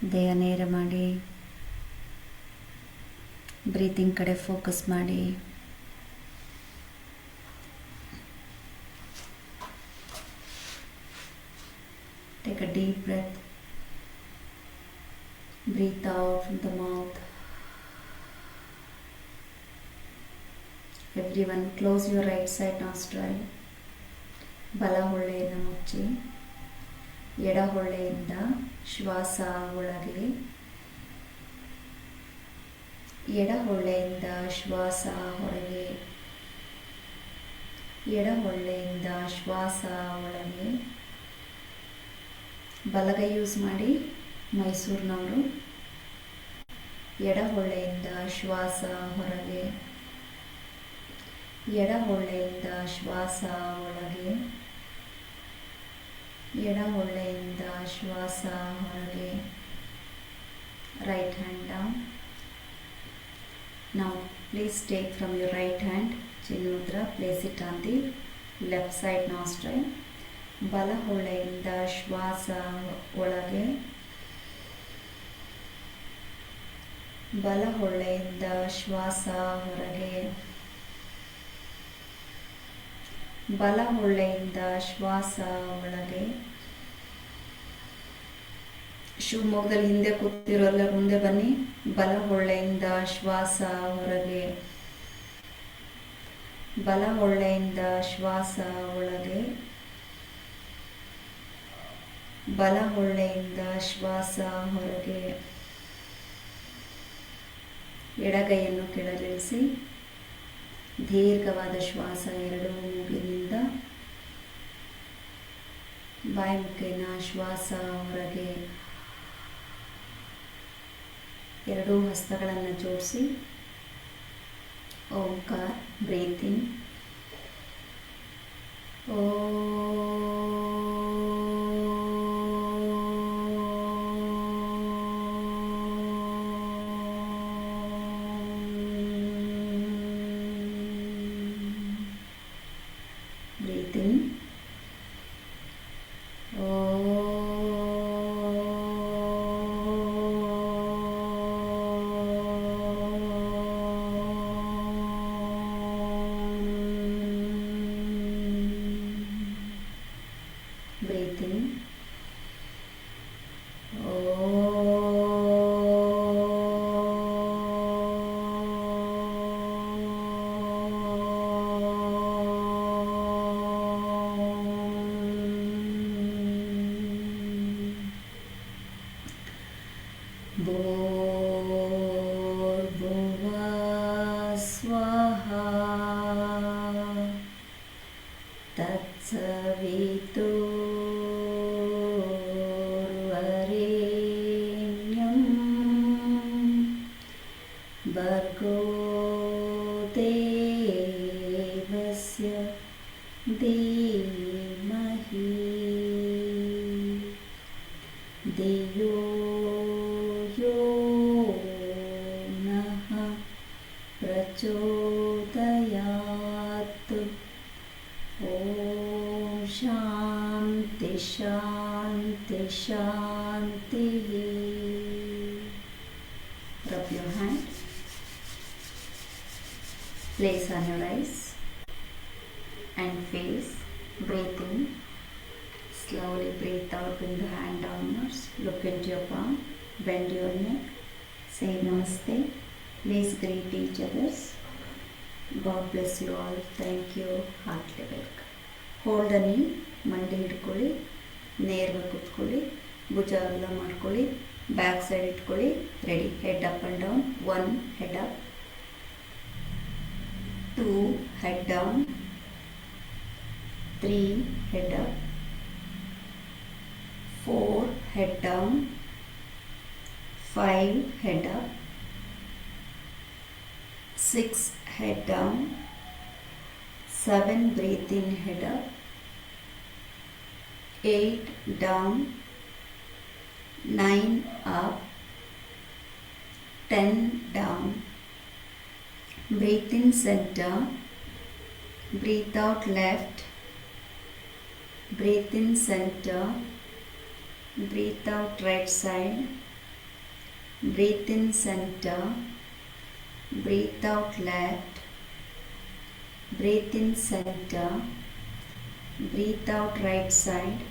ದೇಹ ನೇರ ಮಾಡಿ, ಬ್ರೀತಿಂಗ್ ಕಡೆ ಫೋಕಸ್ ಮಾಡಿ. Take a deep breath. Breathe out from the mouth. Everyone close your right side nostril. ಬಲ ಹೊಳ್ಳೆಯನ್ನು ಮುಚ್ಚಿ, ಎಡ ಹೊಳ್ಳೆಯಿಂದ ಶ್ವಾಸ ಒಳಗೆ, ಎಡ ಹೊಳ್ಳೆಯಿಂದ ಶ್ವಾಸ ಹೊರಗೆ, ಎಡ ಹೊಳ್ಳೆಯಿಂದ ಶ್ವಾಸ ಒಳಗೆ. ಬಲಗೈ ಯೂಸ್ ಮಾಡಿ ಮೈಸೂರಿನವರು. ಎಡ ಹೊಳ್ಳೆಯಿಂದ ಶ್ವಾಸ ಹೊರಗೆ, ಎಡ ಹೊಳ್ಳೆಯಿಂದ ಶ್ವಾಸ ಒಳಗೆ, ಎಡ ಹೊಳ್ಳೆಯಿಂದ ಶ್ವಾಸ ಹೊರಗೆ. Right hand down. Now please take from your right hand Chin Mudra, place it on the left side nostril. ಬಲ ಹೊಳ್ಳೆಯಿಂದ ಶ್ವಾಸ ಒಳಗೆ, ಬಲ ಹೊಳ್ಳೆಯಿಂದ ಶ್ವಾಸ ಹೊರಗೆ, ಬಲ ಹೊಳ್ಳೆಯಿಂದ ಶ್ವಾಸ ಒಳಗೆ. ಶಿವಮೊಗ್ಗದಲ್ಲಿ ಹಿಂದೆ ಕೂತಿರೋಲ್ಲ ಮುಂದೆ ಬನ್ನಿ. ಬಲ ಹೊಳ್ಳೆಯಿಂದ ಶ್ವಾಸ ಹೊರಗೆ, ಬಲ ಹೊಳ್ಳೆಯಿಂದ ಶ್ವಾಸ ಒಳಗೆ, ಬಲ ಹೊಳ್ಳೆಯಿಂದ ಶ್ವಾಸ ಹೊರಗೆ. ಎಡಗೈಯನ್ನು ಕೆಳಗಿಳಿಸಿ, ದೀರ್ಘವಾದ ಶ್ವಾಸ ಎರಡೂ ಮೂಗಿನಿಂದ, ಬಾಯಿ ಮುಖೇನ ಶ್ವಾಸ ಹೊರಗೆ. ಎರಡೂ ಹಸ್ತಗಳನ್ನು ಜೋಡಿಸಿ Omkara, breathe in. Breathe in. Breathe in. भूर्भुवः स्वः तत्सवितुर्वरेण्यं भर्गो देवस्य धीमहि धियो यो नः प्रचोदयात्. ओम शांति शांति शांति. Rub your hand. Place on your eyes and face. Breathe in. Slowly breathe out. Bring the hand downwards. Look into your palm. Bend your neck. Say namaste. Please greet each others. God bless you all. Thank you. Heartily welcome. Hold the ನೀ. ಮಂಡಿ ಹಿಡ್ಕೊಳ್ಳಿ, ನೇರವಾಗಿ ಕೂತ್ಕೊಳ್ಳಿ, ಭುಜ ಅಗಲ ಮಾಡ್ಕೊಳ್ಳಿ, back side ಇಟ್ಕೊಳ್ಳಿ. Ready. Head up and down. 1 head up, 2 head down, 3 head up, 4 head down, 5 head up, 6 head down, 7 breathe in head up, 8 down, 9 up, 10 down. Breathe in center, breathe out left, breathe in center, breathe out right side, breathe in center, breathe out left, breathe in center, breathe out right side,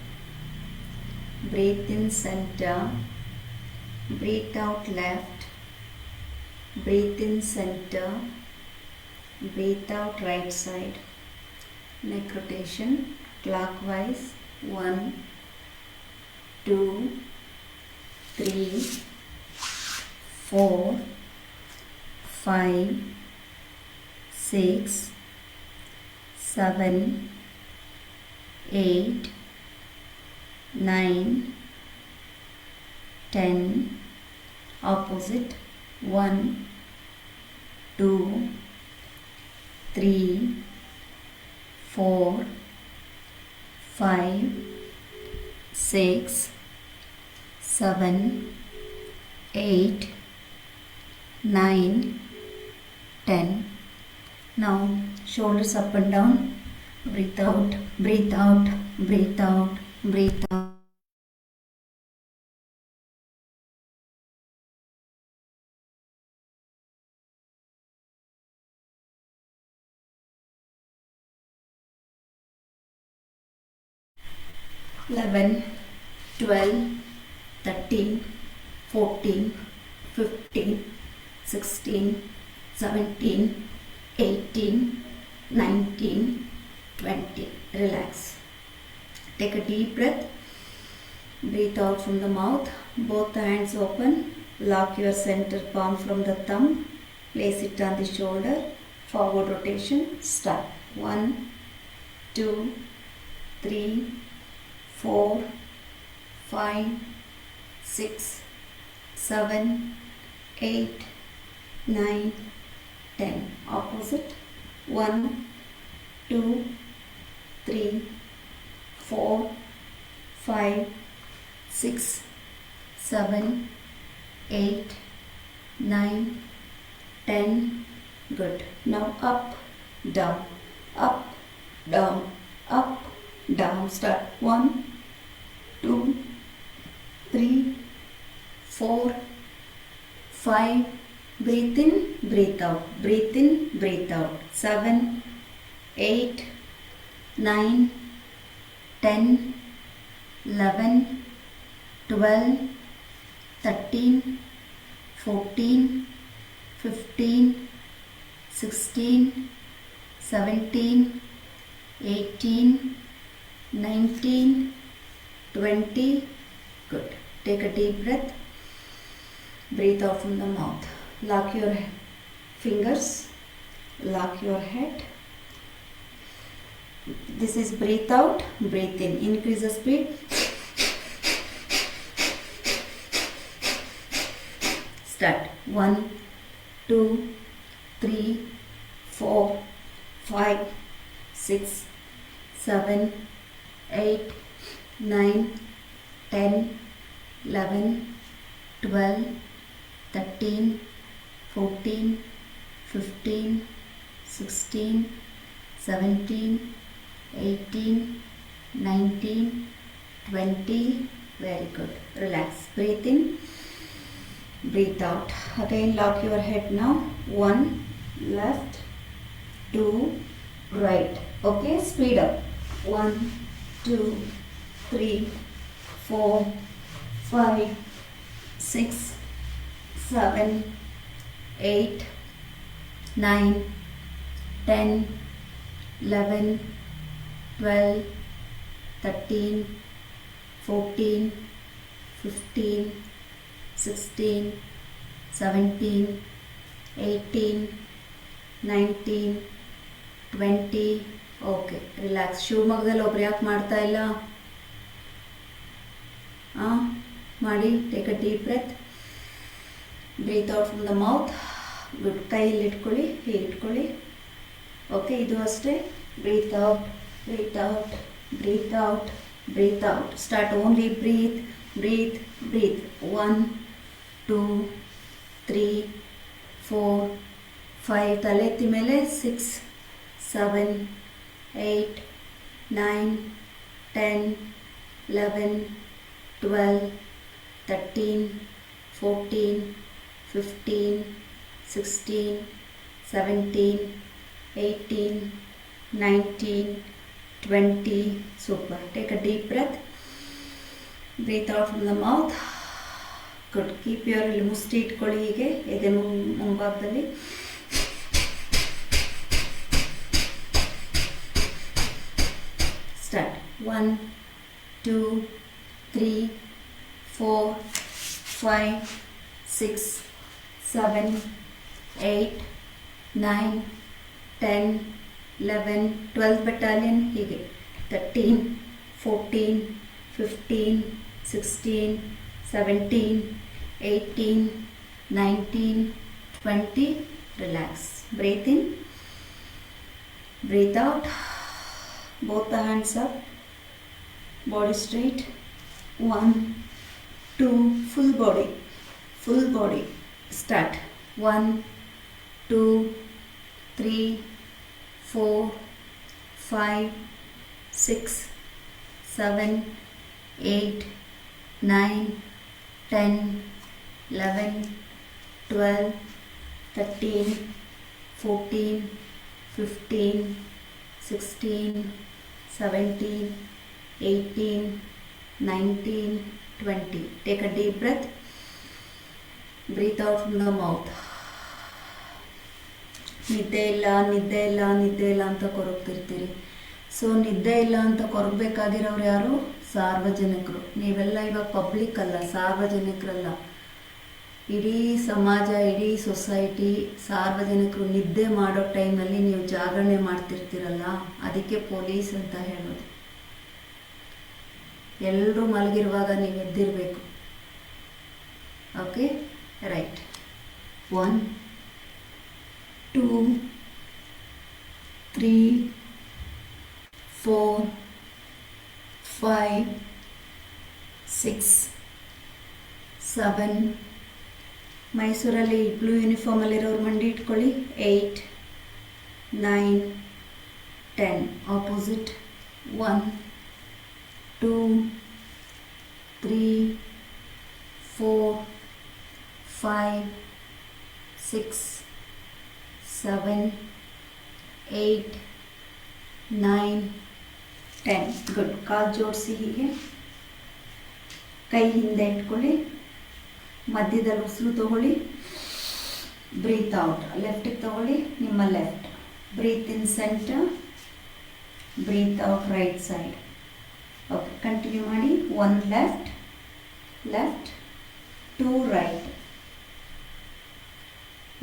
breathe in center, breathe out left, breathe in center, breathe out right side. Neck rotation clockwise. 1, 2, 3, 4, 5, 6, 7, 8, 9, 10. Opposite. 1, 2, 3, 4, 5, 6, 7, 8, 9, 10. Now shoulders up and down. Breathe out, breathe out, breathe out, breathe out. Eleven, 12, 13, 14, 15, 16, 17, 18, 19, 20. Relax. Take a deep breath. Breathe out from the mouth. Both the hands open. Lock your center palm from the thumb. Place it on the shoulder. Forward rotation. Start. 1, 2, 3, 4, 5, 6, 7, 8, 9, 10. Opposite. 1, 2, 3, 4, 5, 6, 7, 8, 9, 10. Good. Now up, down, up, down, up, down. Start. 1, 2, 3, 4, 5. Breathe in, breathe out. Breathe in, breathe out. 7, 8, 9, 10, 11, 12, 13, 14, 15, 16, 17, 18, 19, 20. Good. Take a deep breath. Breathe out from the mouth. Lock your fingers. Lock your head. This is breathe out, breathe in. Increase the speed. Start. 1, 2, 3, 4, 5, 6, 7, 8, 9, 10, 11, 12, 13, 14, 15, 16, 17, 18, 19, 20. Very good. Relax. Breathe in. Breathe out. Again lock your head now. 1, left, 2, right. Okay, speed up. 1, 2, 3, 4, 5, 6, 7, 8, 9, 10, 11, 12, 13, 14, 15, 16, 17, 18, 19, 20. Okay, relax. ಶಿವಮೊಗ್ಗದಲ್ಲಿ ಒಬ್ರು ಯಾಕೆ ಮಾಡ್ತಾ ಇಲ್ಲ? ಮಾಡಿ. Take a deep breath. Breathe out from the mouth. Good. ಕೈಯಲ್ಲಿ ಇಟ್ಕೊಳ್ಳಿ, ಹೀಗೆ ಇಟ್ಕೊಳ್ಳಿ. ಓಕೆ, ಇದು ಅಷ್ಟೇ. Breathe out, breathe out, breathe out, breathe out. Start. Only breathe, breathe, breathe. 1, 2, 3, 4, 5. ತಲೆ ಎತ್ತಿ ಮೇಲೆ. 6, 7, 8, 9, 10, 11, 12, 13, 14, 15, 16, 17, 18, 19, 20. Super. Take a deep breath. Breathe out from the mouth. Good. Keep your ಮುಷ್ಟಿ ಇಟ್ಕೊಳ್ಳಿ ಹೀಗೆ ಎದೆ ಮುಂಭಾಗದಲ್ಲಿ. Start. 1, 2, 3, 4, 5, 6, 7, 8, 9, 10, 11, 12 battalion ಹೀಗೆ. 13, 14, 15, 16, 17, 18, 19, 20. Relax. Breathe in. Breathe out. Both the hands up. Body straight. 1, 2, full body. Full body. Start. 1, 2, 3, 4, 5, 6, 7, 8, 9, 10, 11, 12, 13, 14, 15, 16, 17, 18, 19, 20. Take a deep breath. Breathe out from the mouth. ನಿದ್ದೆ ಇಲ್ಲ ನಿದ್ದೆ ಇಲ್ಲ ನಿದ್ದೆ ಇಲ್ಲ ಅಂತ ಕೊರಗ್ತಿರ್ತೀರಿ. ಸೊ ನಿದ್ದೆ ಇಲ್ಲ ಅಂತ ಕೊರಗಬೇಕಾಗಿರೋರು ಯಾರು? ಸಾರ್ವಜನಿಕರು. ನೀವೆಲ್ಲ ಇವಾಗ ಪಬ್ಲಿಕ್ ಅಲ್ಲ, ಸಾರ್ವಜನಿಕರಲ್ಲ. ಇಡೀ ಸಮಾಜ, ಇಡೀ ಸೊಸೈಟಿ, ಸಾರ್ವಜನಿಕರು ನಿದ್ದೆ ಮಾಡೋ ಟೈಮಲ್ಲಿ ನೀವು ಜಾಗರಣೆ ಮಾಡ್ತಿರ್ತೀರಲ್ಲ, ಅದಕ್ಕೆ ಪೊಲೀಸ್ ಅಂತ ಹೇಳೋದು. ಎಲ್ಲರೂ ಮಲಗಿರುವಾಗ ನೀವು ಎದ್ದಿರಬೇಕು. Okay, right. 1, 2, 3, 4, 5, 6, 7. ಮೈಸೂರಲ್ಲಿ ಬ್ಲೂ ಯೂನಿಫಾರ್ಮಲ್ಲಿರೋರು ಮಂಡಿ ಇಟ್ಕೊಳ್ಳಿ. 8, 9, 10. ಆಪೋಸಿಟ್. 1, 2, 3, 4, 5, 6, 7, 8, 9, 10. ಗುಡ್. ಕಾಲು ಜೋಡಿಸಿ ಹೀಗೆ. ಕೈ ಹಿಂದೆ ಇಟ್ಕೊಳ್ಳಿ. ಮಧ್ಯದಲ್ಲಿ ಉಸಿರು ತಗೊಳ್ಳಿ. Breathe out. ಲೆಫ್ಟಿಗೆ ತಗೊಳ್ಳಿ, ನಿಮ್ಮ left. Breathe in centre, breathe out right side. Okay, continue ಮಾಡಿ. 1 left, left, 2 right.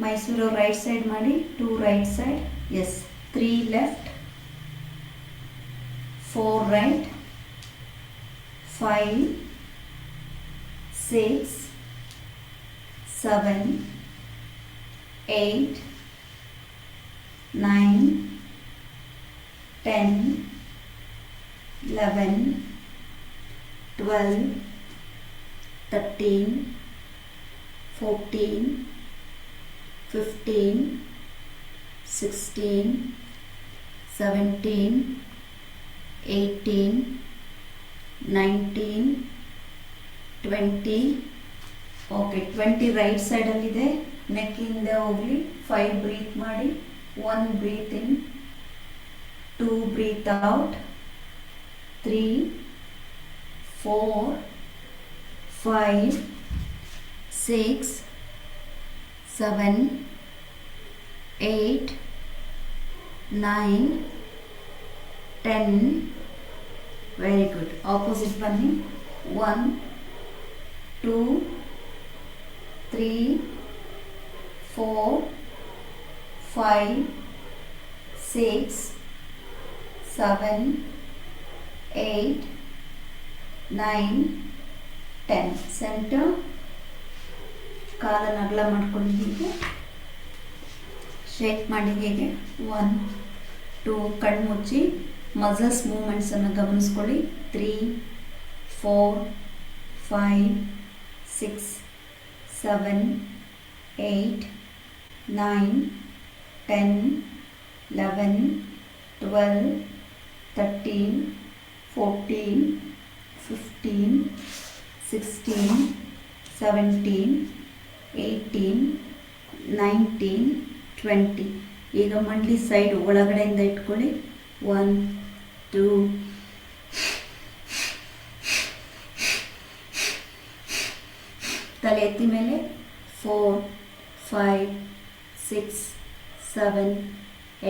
Mysuru right side ಮಾಡಿ. 2 right side. Yes. 3 left, 4 right, 5, 6, 7, 8, 9, 10, 11, 12, 13, 14, 15, 16, 17, 18, 19, 20. Okay, 20 right ಸೈಡಲ್ಲಿದೆ. ನೆಕ್ಕಿಂದ ಹೋಗಲಿ. 5 ಬ್ರೀತ್ ಮಾಡಿ. 1 breathe in, 2 breathe out, 3, 4, 5, 6, 7, 8, 9, 10. Very good. Opposite ಬನ್ನಿ. 1, 2, 3, 4, 5, 6, 7, 8, 9, 10. ಸೆಂಟರ್. ಕಾಲನ್ನು ಅಗಲ ಮಾಡ್ಕೊಂಡು ಹೀಗೆ ಶೇಕ್ ಮಾಡಿ. ಹೀಗೆ 1, 2. ಕಣ್ಣು ಮುಚ್ಚಿ ಮಸಲ್ಸ್ ಮೂಮೆಂಟ್ಸನ್ನು ಗಮನಿಸ್ಕೊಳ್ಳಿ. 3, 4, 5, 6, 7, 8, 9, 10, 11, 12, 13, 14, 15, 16, 17, 18, 19, 20. ಈಗ ಮಂಡಿ ಸೈಡ್ ಒಳಗಡೆಯಿಂದ ಇಟ್ಕೊಳ್ಳಿ. 1, 2, ತಲೆ ಎತ್ತಿ ಮೇಲೆ 4, 5, 6, 7,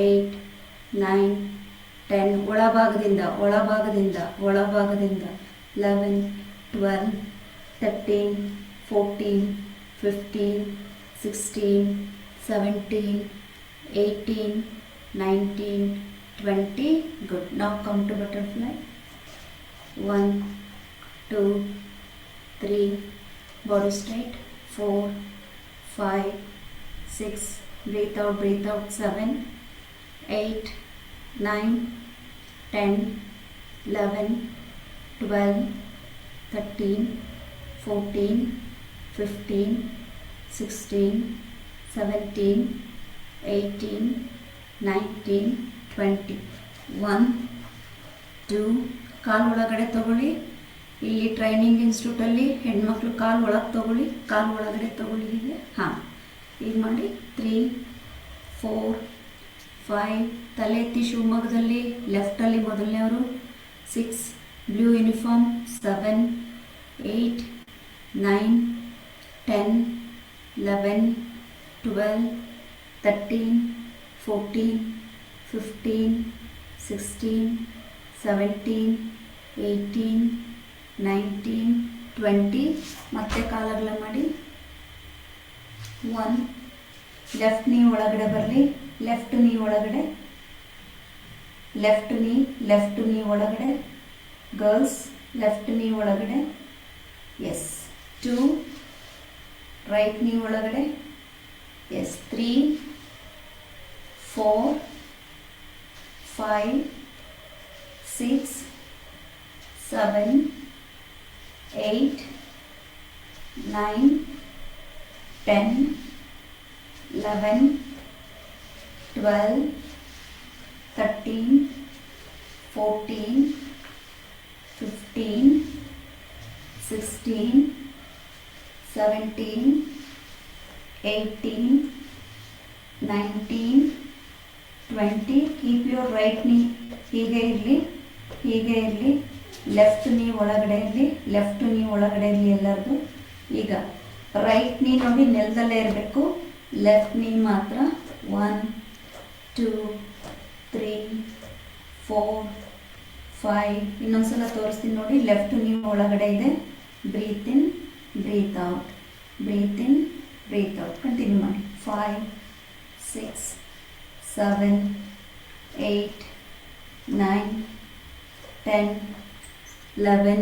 8, 9, 10. ಒಳಭಾಗದಿಂದ 11, 12, 13, 14, 15, 16, 17, 18, 19, 20. Good. Now come to butterfly. 1, 2, 3. Body straight. 4, 5, 6. Breathe out. 7, 8, 9, 10, 11, 12, 13, 14, 15, 16, 17, 18, 19, 20. 1, 2. ಕಾಲು ಒಳಗಡೆ ತಗೊಳ್ಳಿ. ಇಲ್ಲಿ ಟ್ರೈನಿಂಗ್ ಇನ್ಸ್ಟಿಟ್ಯೂಟಲ್ಲಿ ಹೆಣ್ಮಕ್ಳು ಕಾಲು ಒಳಗೆ ತಗೊಳ್ಳಿ, ಕಾಲು ಒಳಗಡೆ ತಗೊಳ್ಳಿ. ಹೀಗೆ ಹಾಂ ಈಗ ಮಾಡಿ. 3, 4, 5. ತಲೆ ಎತ್ತಿ ಶಿವಮೊಗ್ಗದಲ್ಲಿ ಲೆಫ್ಟಲ್ಲಿ ಮೊದಲನೇವರು. 6. Blue uniform. 7, 8, 9, 10, 11, 12, 13, 14, 15, 16, 17, 18, 19, 20. ಮತ್ತೆ ಕಾಲಗಳ ಮಾಡಿ. 1. ಲೆಫ್ಟ್ ನೀ ಒಳಗಡೆ ಬರಲಿ. ಲೆಫ್ಟ್ ನೀ ಒಳಗಡೆ. ಗರ್ಲ್ಸ್ ಲೆಫ್ಟ್ ನೀ ಒಳಗಡೆ. ಎಸ್. 2. ರೈಟ್ ನೀ ಒಳಗಡೆ. S. 3, 4, 5, 6, 7, 8, 9, 10, 11, 12, 13, 14, 15, 16, 17, 18, 19, 20. Keep your right knee ಹೀಗೆ ಇರಲಿ. ಲೆಫ್ಟ್ ನೀ ಒಳಗಡೆ ಇರಲಿ ಎಲ್ಲರದು. ಈಗ ರೈಟ್ ನೀ ನೋಡಿ ನೆಲದಲ್ಲೇ ಇರಬೇಕು. ಲೆಫ್ಟ್ ನೀ ಮಾತ್ರ. 1, 2, 3, 4, 5. ಇನ್ನೊಂದ್ಸಲ ತೋರಿಸ್ತೀನಿ ನೋಡಿ. ಲೆಫ್ಟ್ ನೀ ಒಳಗಡೆ ಇದೆ. Breathe in, breathe out, breathe in, breathe out. Continue ಮಾಡಿ. 5, 6, 7, 8, 9, 10, 11.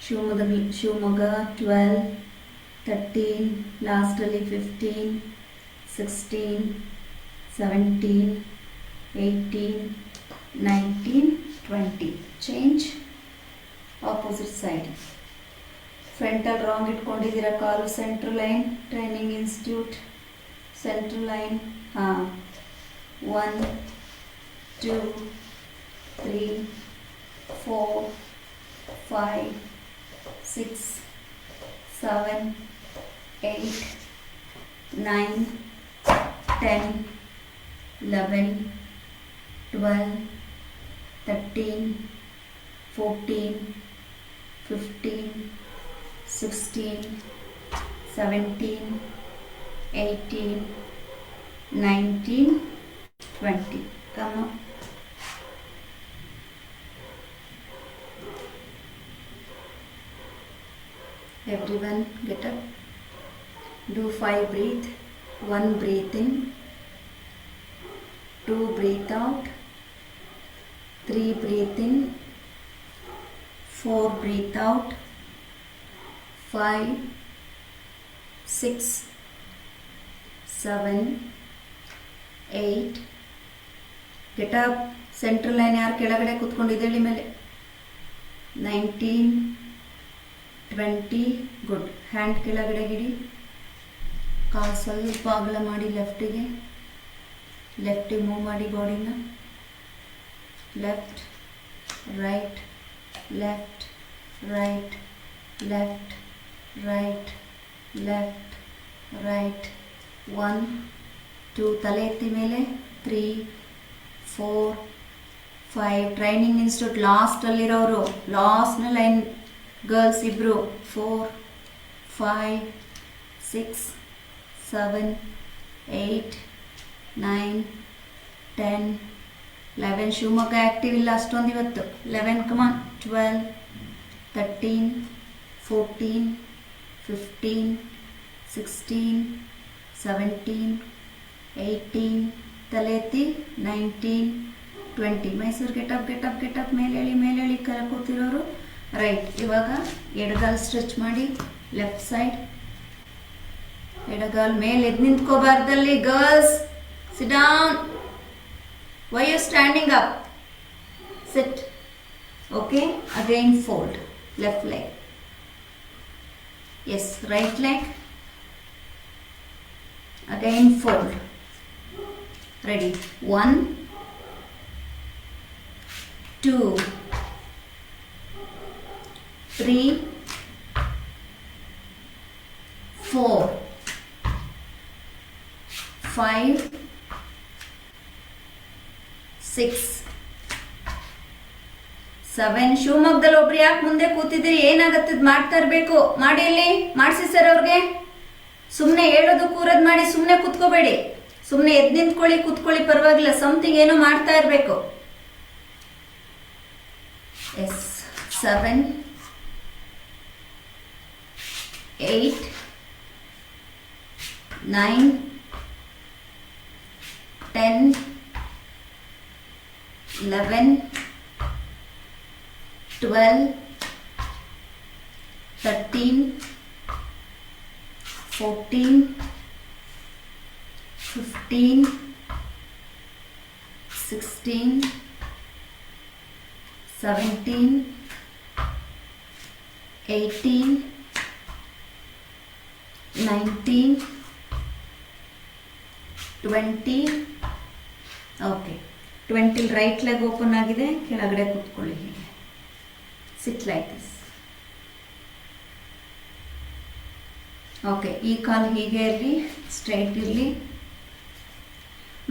ಶಿವಮೊಗ್ಗ 12, 13. ಲಾಸ್ಟಲ್ಲಿ 15, 16, 17, 18, 19, 20. ಚೇಂಜ್. Opposite side. ಫ್ರಂಟಲ್ಲಿ ರಾಂಗ್ ಇಟ್ಕೊಂಡಿದ್ದೀರಾ. ಕಾಲು central line. Training institute central line. ಹಾಂ. 1, 2, 3, 4, 5, 6, 7, 8, 9, 10, 11, 12, 13, 14, 15, 16, 17, 18, 19, 20. Come up. Everyone get up. Do 5 breathe. 1 breathe in. 2 breathe out. 3 breathe in. 4 breathe out. 5, 6, 7, 8. Get up. Central line ಯಾರು ಕೆಳಗಡೆ ಕೂತ್ಕೊಂಡಿದ್ದೇಳಿ ಮೇಲೆ. 19, 20. Good. Hand ಕೆಳಗಡೆ ಗಿಡಿ. ಕಾಲು ಸ್ವಲ್ಪ ಅಗಲ ಮಾಡಿ ಲೆಫ್ಟಿಗೆ ಮೂವ್ ಮಾಡಿ ಬಾಡಿನ. Left, right, left, right, left, right, left right 1 2 ತಲೆ ಎತ್ತಿ ಮೇಲೆ 3 4 5 ಟ್ರೈನಿಂಗ್ ಇನ್ಸ್ಟಿಟ್ಯೂಟ್ ಲಾಸ್ಟಲ್ಲಿರೋರು ಲಾಸ್ಟ್ನ ಲೈನ್ ಗರ್ಲ್ಸ್ ಇಬ್ಬರು 4 5 6 7 8 9 10 11 ಶಿವಮೊಗ್ಗ ಆ್ಯಕ್ಟಿವ್ ಇಲ್ಲ ಅಷ್ಟೊಂದು ಇವತ್ತು 11 ಕಮಾನ್ 12 13 14 15 16 17 18 ತಲೆ ಎತ್ತಿ 19 20 ಮೈಸೂರು ಗೆಟಪ್ ಮೇಲೇಳಿ ಕೂತಿರೋರು ರೈಟ್. ಇವಾಗ ಎಡಗಾಲ್ ಸ್ಟ್ರೆಚ್ ಮಾಡಿ ಲೆಫ್ಟ್ ಸೈಡ್ ಎಡಗಾಲ್ ಮೇಲೆ ಎದ್ದು ನಿಂತ್ಕೋಬಾರ್ದಲ್ಲಿ girls. Sit down. Why you standing up? Sit. Okay, again fold left leg. Yes, right leg. Again fold. Ready. 1 2 3 4 5 6 7. ಶಿವಮೊಗ್ಗದಲ್ಲಿ ಒಬ್ರು ಯಾಕೆ ಮುಂದೆ ಕೂತಿದ್ದೀರಿ? ಏನಾಗತ್ತೆ ಮಾಡ್ತಾ ಇರಬೇಕು. ಮಾಡಿ ಅಲ್ಲಿ ಮಾಡಿಸಿ ಸರ್ ಅವ್ರಿಗೆ. ಸುಮ್ಮನೆ ಹೇಳೋದು ಕೂರೋದು ಮಾಡಿ ಸುಮ್ಮನೆ ಕೂತ್ಕೋಬೇಡಿ. ಸುಮ್ಮನೆ ಎದ್ದು ನಿಂತ್ಕೊಳ್ಳಿ, ಕೂತ್ಕೊಳ್ಳಿ, ಪರವಾಗಿಲ್ಲ. ಸಮಥಿಂಗ್ ಏನೋ ಮಾಡ್ತಾ ಇರಬೇಕು. S. 7 8 9 10 11 12 13 14 15 16 17 18 19 20. Okay, 20 right leg open ಆಗಿದೆ. ಕೆಳಗಡೆ ಕೂತ್ಕೊಳ್ಳಿ. ಹೀಗೆ ಸಿಟ್ ಲೈಕ್ ದಿಸ್. ಓಕೆ, ಈ ಕಾಲು ಹೀಗೆ ಇರಲಿ, ಸ್ಟ್ರೈಟ್ ಇರಲಿ.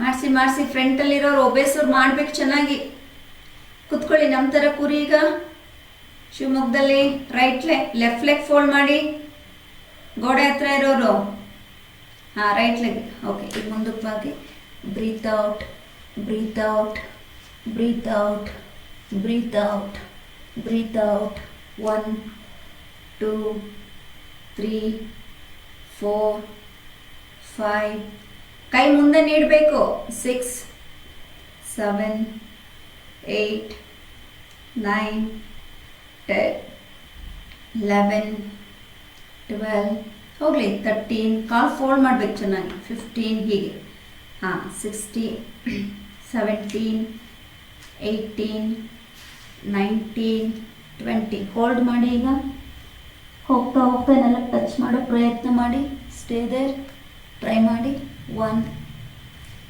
ಮಾಡಿಸಿ ಫ್ರಂಟಲ್ಲಿರೋರು ಒಬೇಸೋರು ಮಾಡ್ಬೇಕು. ಚೆನ್ನಾಗಿ ಕುತ್ಕೊಳ್ಳಿ. ನಮ್ಮ ಥರ ಕೂರಿ. ಈಗ ಶಿವಮೊಗ್ಗದಲ್ಲಿ right leg left leg fold ಮಾಡಿ. ಗೋಡೆ ಹತ್ರ ಇರೋರು ಹಾಂ, ರೈಟ್ ಲೆಗ್. ಓಕೆ, ಈಗ ಮುಂದಕ್ಕೆ ಬಾಗಿ. Breathe out, breathe out, breathe out, breathe out, breathe out. 1 2 3 4 5. ಕೈ ಮುಂದೆ ನೀಡಬೇಕು. 6 7 8 9 10 11 12 ಹೋಗಲಿ 13. ಕಾಲು ಫೋಲ್ಡ್ ಮಾಡಬೇಕು ಚೆನ್ನಾಗಿ. 15 ಹೀಗೆ. ಹಾಂ, 16 17 18 19 20. ಹೋಲ್ಡ್ ಮಾಡಿ. ಈಗ ಹೋಗ್ತಾ ಏನೆಲ್ಲ ಟಚ್ ಮಾಡೋ ಪ್ರಯತ್ನ ಮಾಡಿ. Stay there. ಟ್ರೈ ಮಾಡಿ. 1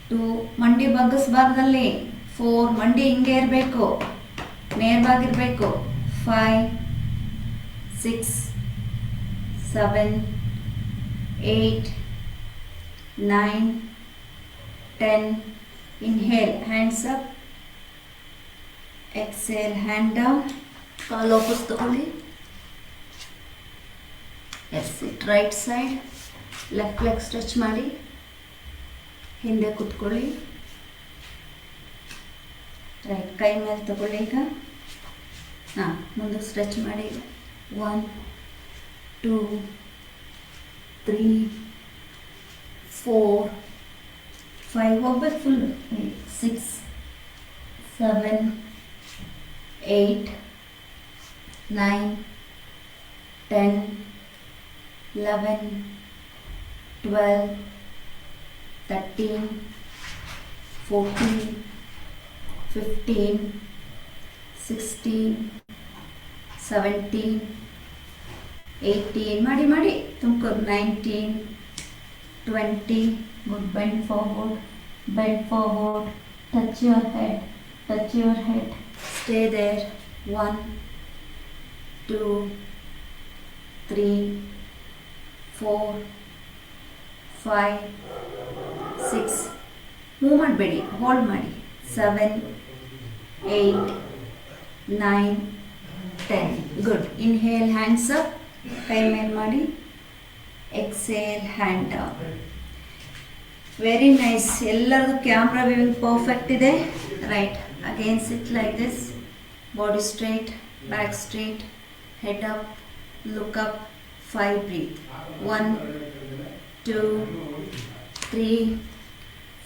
2 ಮಂಡಿ ಬಗ್ಗಿಸ್ಬಾರ್ದಲ್ಲಿ. 4 ಮಂಡಿ ಹಿಂಗೆ ಇರಬೇಕು, ನೇರವಾಗಿರಬೇಕು. 5 6 7 8 9 10. Inhale, hands up. Exhale, hand down. ಕಾಲು ವಾಪಸ್ ತಗೊಳ್ಳಿ. Yes, sit right side. Left leg stretch ಮಾಡಿ ಹಿಂದೆ ಕೂತ್ಕೊಳ್ಳಿ. ರೈಟ್ ಕೈ ಮೇಲೆ ತಗೊಳ್ಳಿ. ಈಗ ಹಾಂ, ಮುಂದೆ ಸ್ಟ್ರೆಚ್ ಮಾಡಿ. 1 2 3 4 5 ಹೋಗ್ಬೇಕು ಫುಲ್. 6 7 8 9 10 11 12 13 14 15 16 17 18. ಮಾಡಿ Tumakuru. 19 20. Good. Bend forward, touch your head, stay there. 1 2 3 4, 5, 6, move ಮಾಡಬೇಡಿ, ಹೋಲ್ಡ್ ಮಾಡಿ, 7, 8, 9, 10. ಗುಡ್. ಇನ್ಹೇಲ್, ಹ್ಯಾಂಡ್ಸ್ ಅಪ್, ಕೈ ಮೇಲೆ ಮಾಡಿ. Exhale, hand down. Very nice. ಎಲ್ಲರದು ಕ್ಯಾಮ್ರಾ ವ್ಯೂವಿಂಗ್ ಪರ್ಫೆಕ್ಟ್ ಇದೆ. Right. Again sit like this. Body straight, back straight, head up, look up, 5, breathe. 1, 2, 3,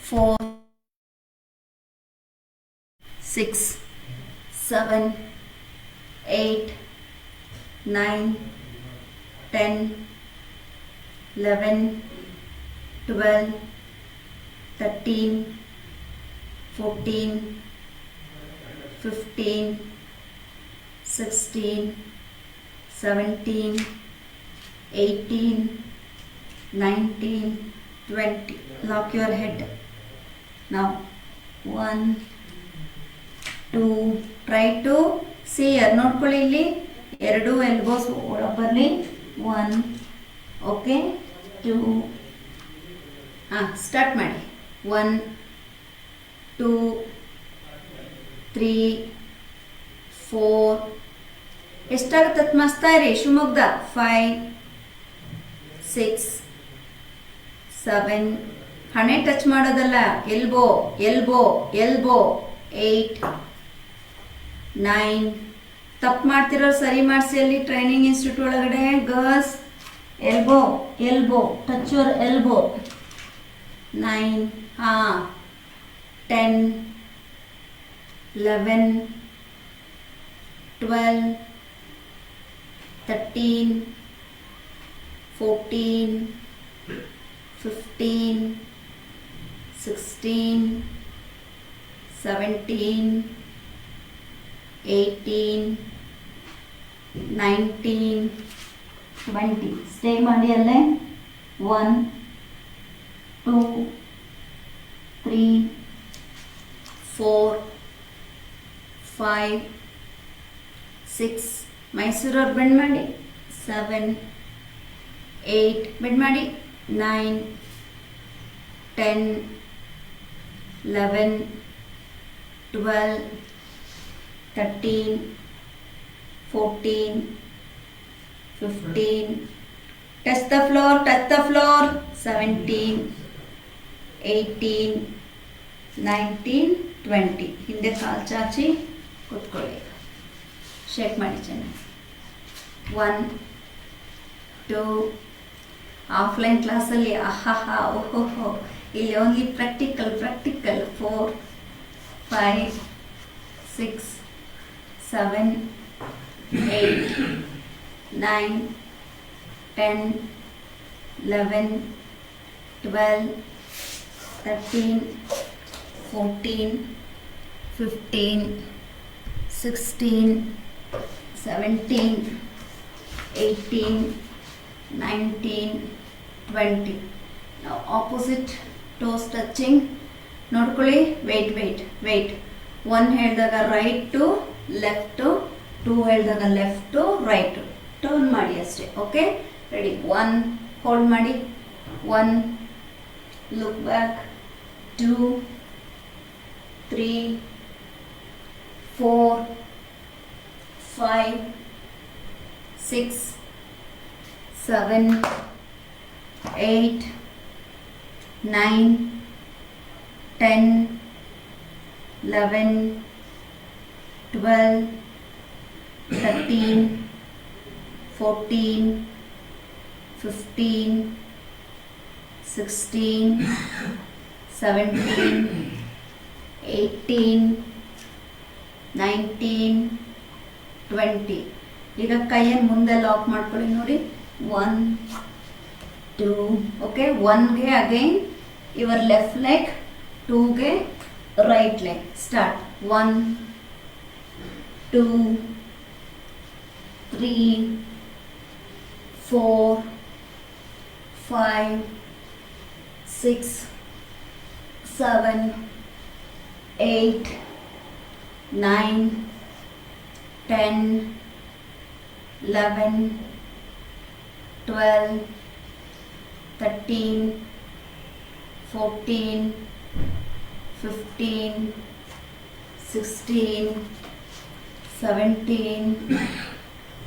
4, 6, 7, 8, 9, 10, 11, 12, 13, 14, 15, 16, 17, 18, 19, 20. Lock your head. Now 1, 2, try to see here. ನೋಡ್ಕೊಳ್ಳಿ, ಇಲ್ಲಿ 2 elbows ಒಳಗೆ ಬರಲಿ. 1, okay, 2, start ಮಾಡಿ. 1, 2, 3, 4. ಎಷ್ಟಾಗುತ್ತೆ ಅದು ಮಸ್ತಾ ಇರಿ. ಶಿವಮೊಗ್ಗದ 5, 6, 7, ಹಣೆ ಟಚ್ ಮಾಡೋದಲ್ಲ, ಎಲ್ಬೋ ಎಲ್ಬೋ ಎಲ್ಬೋ. 8, 9. ತಪ್ಪು ಮಾಡ್ತಿರೋರು ಸರಿ ಮಾಡಿಸಿ ಅಲ್ಲಿ ಟ್ರೈನಿಂಗ್ ಇನ್ಸ್ಟಿಟ್ಯೂಟ್ ಒಳಗಡೆ. Girls, elbow elbow, touch your elbow. 9, 10, 11, 12, 13, 14, 15, 16, 17, 18, 19, 20. Stay ಮಾಡಿ ಅಲ್ಲೇ. 1, 2, 3, 4, 5, 6. ಮೈಸೂರವ್ರು ಬೆಂಡ್ ಮಾಡಿ. 7, 8, ಬೆಂಡ್ ಮಾಡಿ. 9, 10, 11, 12, 13, 14, 15. Touch the floor, touch the floor. 17, 18, 19, 20. ಹಿಂದೆ ಕಾಲು ಚಾಚಿ ಕೂತ್ಕೊಳ್ಳಿ. ಶೇಕ್ ಮಾಡಿ ಚೆನ್ನಾಗಿ. 1, 2. ಆಫ್ಲೈನ್ ಕ್ಲಾಸಲ್ಲಿ ಓಹೋ, ಇಲ್ಲಿ only practical. 4, 5, 6, 7, 8, 9, 10, 11, 12, 13, 14, 15, 16, 17, 18, 19, 20. Now opposite toes touching. ನೋಡ್ಕೊಳ್ಳಿ. ವೆಯ್ಟ್. 1 ಹೇಳಿದಾಗ ರೈಟ್ ಟು ಲೆಫ್ಟ್, 2 ಹೇಳಿದಾಗ ಲೆಫ್ಟ್ ಟು ರೈಟ್. ಟರ್ನ್ ಮಾಡಿ ಅಷ್ಟೇ. Okay, ready. 1, ಹೋಲ್ಡ್ ಮಾಡಿ. 1, ಲುಕ್ ಬ್ಯಾಕ್. 2, 3, 4, 5, 6, 7, 8, 9, 10, 11, 12, 13, 14, 15, 16, 17, 18, 19, 20. ಈಗ ಕೈಯನ್ನು ಮುಂದೆ ಲಾಕ್ ಮಾಡ್ಕೊಳ್ಳಿ ನೋಡಿ. 1, 2. ಓಕೆ, 1ಗೆ ಅಗೈನ್ ಯುವರ್ ಲೆಫ್ಟ್ ಲೆಗ್, 2ಗೆ right leg. Start. 1, 2, 3, 4, 5, 6, 7, 8, 9, 10, 11, 12, 13, 14, 15, 16, 17,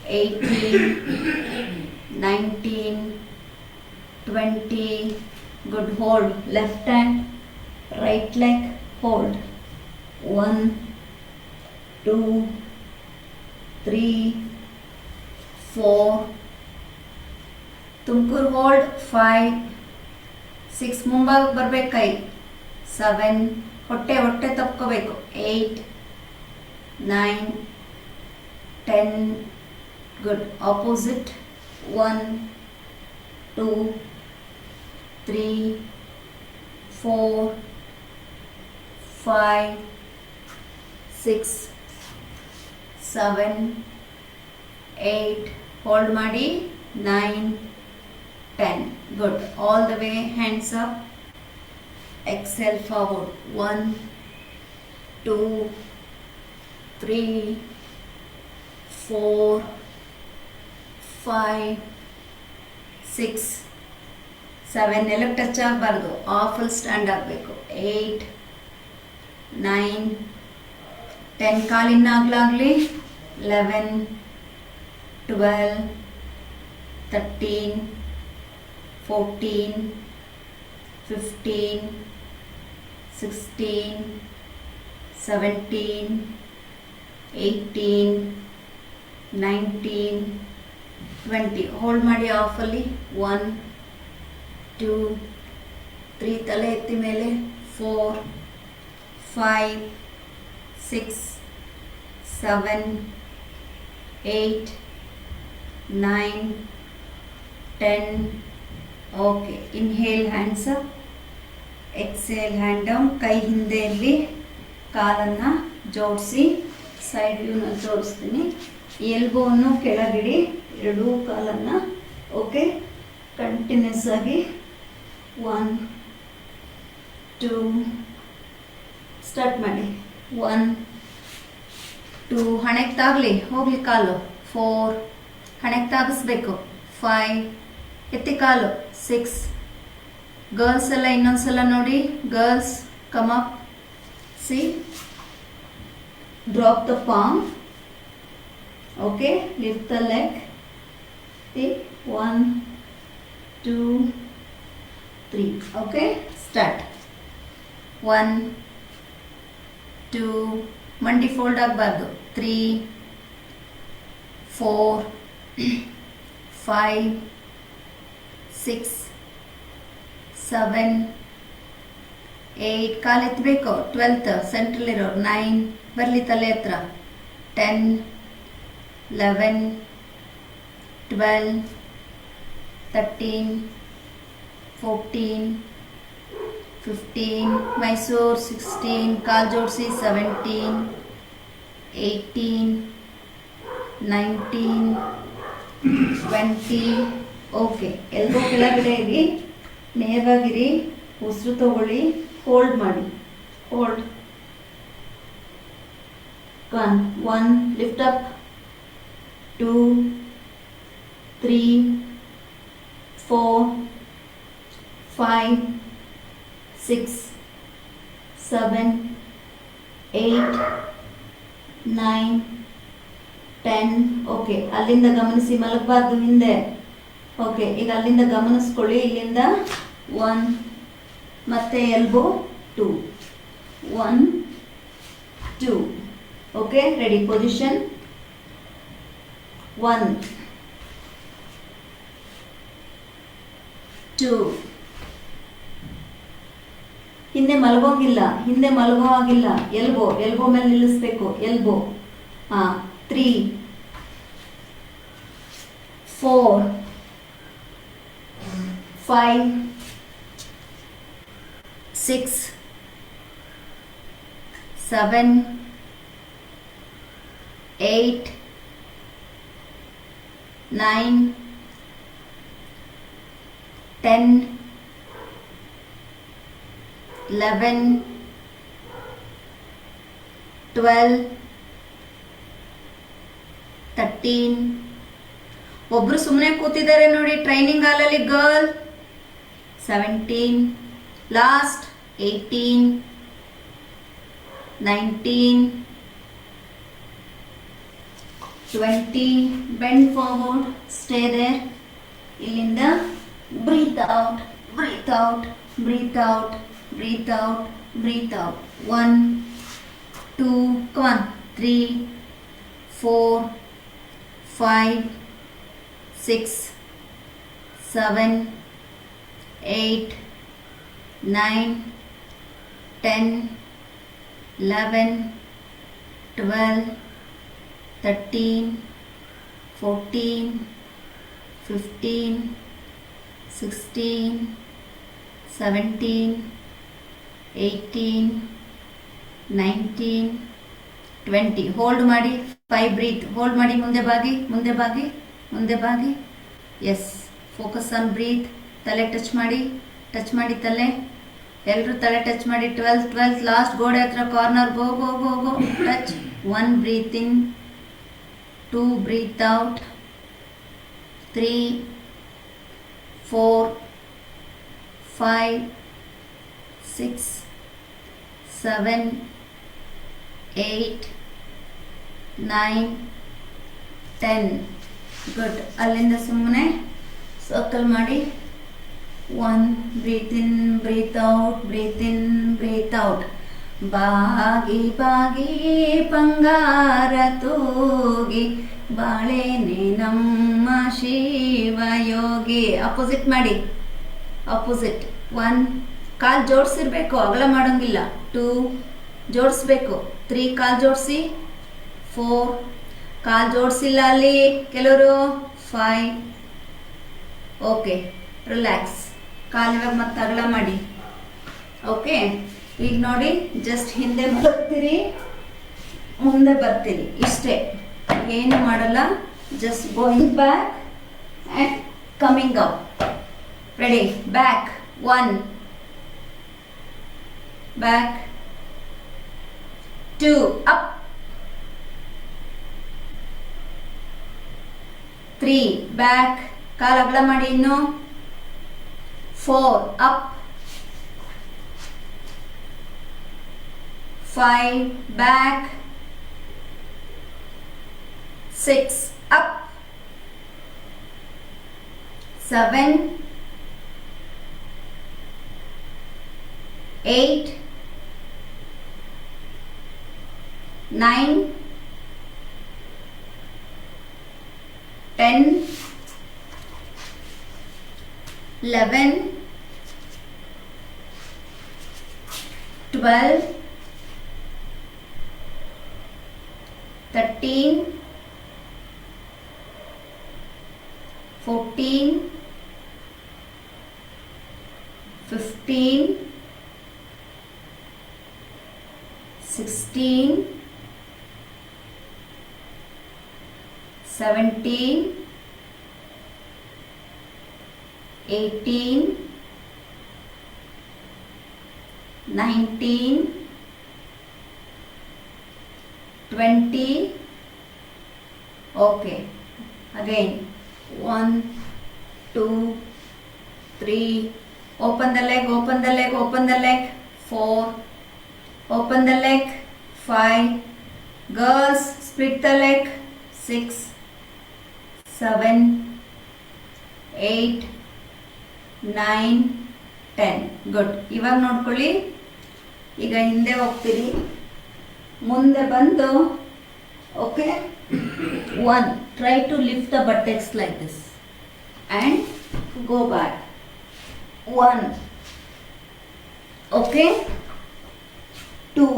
18, 19, 20. Good. Hold. Left hand, right leg, hold. 1, 2, 3, 4. Tumakuru hold 5, 6 ಮುಂಭಾಗ ಬರ್ಬೇಕು ಕೈ. 7, ಹೊಟ್ಟೆ ತಪ್ಕೋಬೇಕು. 8, 9, 10. ಗುಡ್. ಆಪೋಸಿಟ್. 1, 2, 3, 4, 5, 6, 7, 8. ಹೋಲ್ಡ್ ಮಾಡಿ. 9, 10. Good. All the way, hands up. Exhale forward. 1, 2, 3, 4, 5, 6, 7. ನೆಲಕ್ಕೆ ಟಚ್ ಆಗಬಾರ್ದು. ಆಫಲ್ ಸ್ಟ್ಯಾಂಡ್ ಆಗಬೇಕು. 8, 9, 10. ಕಾಲಿನ ಆಗ್ಲಾಗಲಿ. 11, 12, 13, 14, 15, 16, 17, 18, 19, 20. ಹೋಲ್ಡ್ ಮಾಡಿ ಆಫಲ್ಲಿ. 1, 2, 3. ತಲೆ ಎತ್ತಿ ಮೇಲೆ. 4, 5, 6, 7, 8, 9, 10. Okay. Inhale, hands up. Exhale, hand down. ಕೈ ಹಿಂದೆ ಇರಲಿ. ಕಾಲನ್ನು ಜೋಡಿಸಿ. ಸೈಡ್ ವ್ಯೂನ ಜೋಡಿಸ್ತೀನಿ. ಎಲ್ಬೋವನ್ನು ಕೆಳಗಿಡಿ. ಎರಡೂ ಕಾಲನ್ನು. ಓಕೆ. ಕಂಟಿನ್ಯೂಸ್ ಆಗಿ. 1, 2. ಸ್ಟಾರ್ಟ್ ಮಾಡಿ. 1, 2. ಹಣೆಗೆ ತಾಗಲಿ. ಹೋಗ್ಲಿ ಕಾಲು. 4. ಹಣೆಗೆ ತಾಗಿಸ್ಬೇಕು. 5. ಎತ್ತಿ ಕಾಲು. 6. ಗರ್ಲ್ಸ್ ಎಲ್ಲ ಇನ್ನೊಂದ್ಸಲ ನೋಡಿ. Girls come up. C. Drop the palm. Okay. Lift the leg. 1, 2, 3. Okay. Start. 1, 2. ಮಂಡಿ ಫೋಲ್ಡ್ ಆಗಬಾರ್ದು. 3, 4, 5, 6, 7, 8. ಕಾಲು ಎತ್ತಬೇಕು. 12th ಸೆಂಟ್ರಲ್ಲಿರೋ. 9. ಬರಲಿ ತಲೆ ಹತ್ರ. 10, 11, 12, 13, 14, 15. ಮೈಸೂರು. 16. ಕಾಲು ಜೋಡಿಸಿ. 17, 18, 19, 20. ಓಕೆ. ಎಲ್ಬೋ ಕೆಳಗಡೆ ಇರಿ. ನೇರವಾಗಿರಿ. ಉಸಿರು ತಗೊಳ್ಳಿ. ಹೋಲ್ಡ್ ಮಾಡಿ. ಹೋಲ್ಡ್. 1. Lift up. 2, 3, 4, 5, 6, 7, 8, 9, 10. ಓಕೆ. ಅಲ್ಲಿಂದ ಗಮನಿಸಿ. ಮಲಗಬಾರ್ದು ಹಿಂದೆ. ಓಕೆ. ಈಗ ಅಲ್ಲಿಂದ ಗಮನಿಸ್ಕೊಳ್ಳಿ. ಇಲ್ಲಿಂದ 1 ಮತ್ತೆ ಎಲ್ಬೋ. 2, 1, 2. ಓಕೆ. ರೆಡಿ. ಪೊಸಿಷನ್. 1, 2. ಹಿಂದೆ ಮಲಗೋಂಗಿಲ್ಲ. ಹಿಂದೆ ಮಲಗೋ ಆಗಿಲ್ಲ. ಎಲ್ಬೋ ಮೇಲೆ ನಿಲ್ಲಿಸ್ಬೇಕು. ಎಲ್ಬೋ. 3, 4, 5, 6, 7, 8, 9, 10, 11, 12, 13. ಒಬ್ರು ಸುಮ್ಮನೆ ಕೂತಿದ್ದಾರೆ ನೋಡಿ ಟ್ರೈನಿಂಗ್ ಹಾಲಲ್ಲಿ. Girl 17, last 18, 19, 20, bend forward, stay there. ಇಲ್ಲಿಂದ breathe out, breathe out, breathe out, breathe out, breathe out. 1, 2, come on, 3, 4, 5, 6, 7, 8, 9, 10, 11, 12, 13, 14, 15, 16, 17, 18, 19, 20. Hold ಮಾಡಿ 5 ಬ್ರೀತ್. ಹೋಲ್ಡ್ ಮಾಡಿ, ಮುಂದೆ ಬಾಗಿ, ಮುಂದೆ ಬಾಗಿ, ಮುಂದೆ ಬಾಗಿ. Yes, focus on breathe. ತಲೆ ಟಚ್ ಮಾಡಿ ತಲೆ. ಎಲ್ಲರೂ ತಲೆ ಟಚ್ ಮಾಡಿ. 12, ಲಾಸ್ಟ್ ಗೋಡೆ ಹತ್ರ corner. Go go go go touch. 1 breathe in, 2 breathe out, 3, 4, 5, 6, 7, 8, 9, 10. Good. ಅಲ್ಲಿಂದ ಸುಮ್ಮನೆ ಸರ್ಕಲ್ ಮಾಡಿ. 1 breathe in, breathe out, breathe in, breathe out. ಬಾಗಿ ಬಾಗಿ ಬಂಗಾರ ತೂಗಿ ಬಾಳೆನೆ ನಮ್ಮ ಶಿವಯೋಗಿ. ಅಪೋಸಿಟ್ ಮಾಡಿ, ಅಪೋಸಿಟ್. 1, ಕಾಲು ಜೋಡಿಸಿರ್ಬೇಕು, ಅಗಲ ಮಾಡೋಂಗಿಲ್ಲ. 2, ಜೋಡಿಸ್ಬೇಕು. 3, ಕಾಲು ಜೋಡಿಸಿ. 4, ಕಾಲು ಜೋಡಿಸಿಲ್ಲ ಅಲ್ಲಿ ಕೆಲವರು. 5, ಓಕೆ, ರಿಲ್ಯಾಕ್ಸ್. ಕಾಲು ಇವಾಗ ಮತ್ತೆ ಅಗಲ ಮಾಡಿ. ಓಕೆ, ಈಗ ನೋಡಿ, ಜಸ್ಟ್ ಹಿಂದೆ ಬರ್ತೀರಿ, ಮುಂದೆ ಬರ್ತೀರಿ, ಇಷ್ಟೇ. ಏನು ಮಾಡಲ್ಲ, just going back and coming up. Ready? Back. 1, back. 2, up. 3, back. ಕಾಲು ಅಗಲ ಮಾಡಿ ಇನ್ನು. 4, up. 5, back. 6, up. 7, 8, 9, 10, 11, 12, 13, 14, 15, 16, 17, 18, 19, 20. Okay, again 1, 2, 3. Open the leg, open the leg, open the leg. 4, open the leg. 5, girls, split the leg. 6, 7, 8, 9, 10. Good. ಇವಾಗ ನೋಡ್ಕೊಳ್ಳಿ, ಈಗ ಹಿಂದೆ ಹೋಗ್ತೀರಿ, ಮುಂದೆ ಬಂದು. Okay, 1, try to lift the buttocks like this and go back. 1, okay. 2,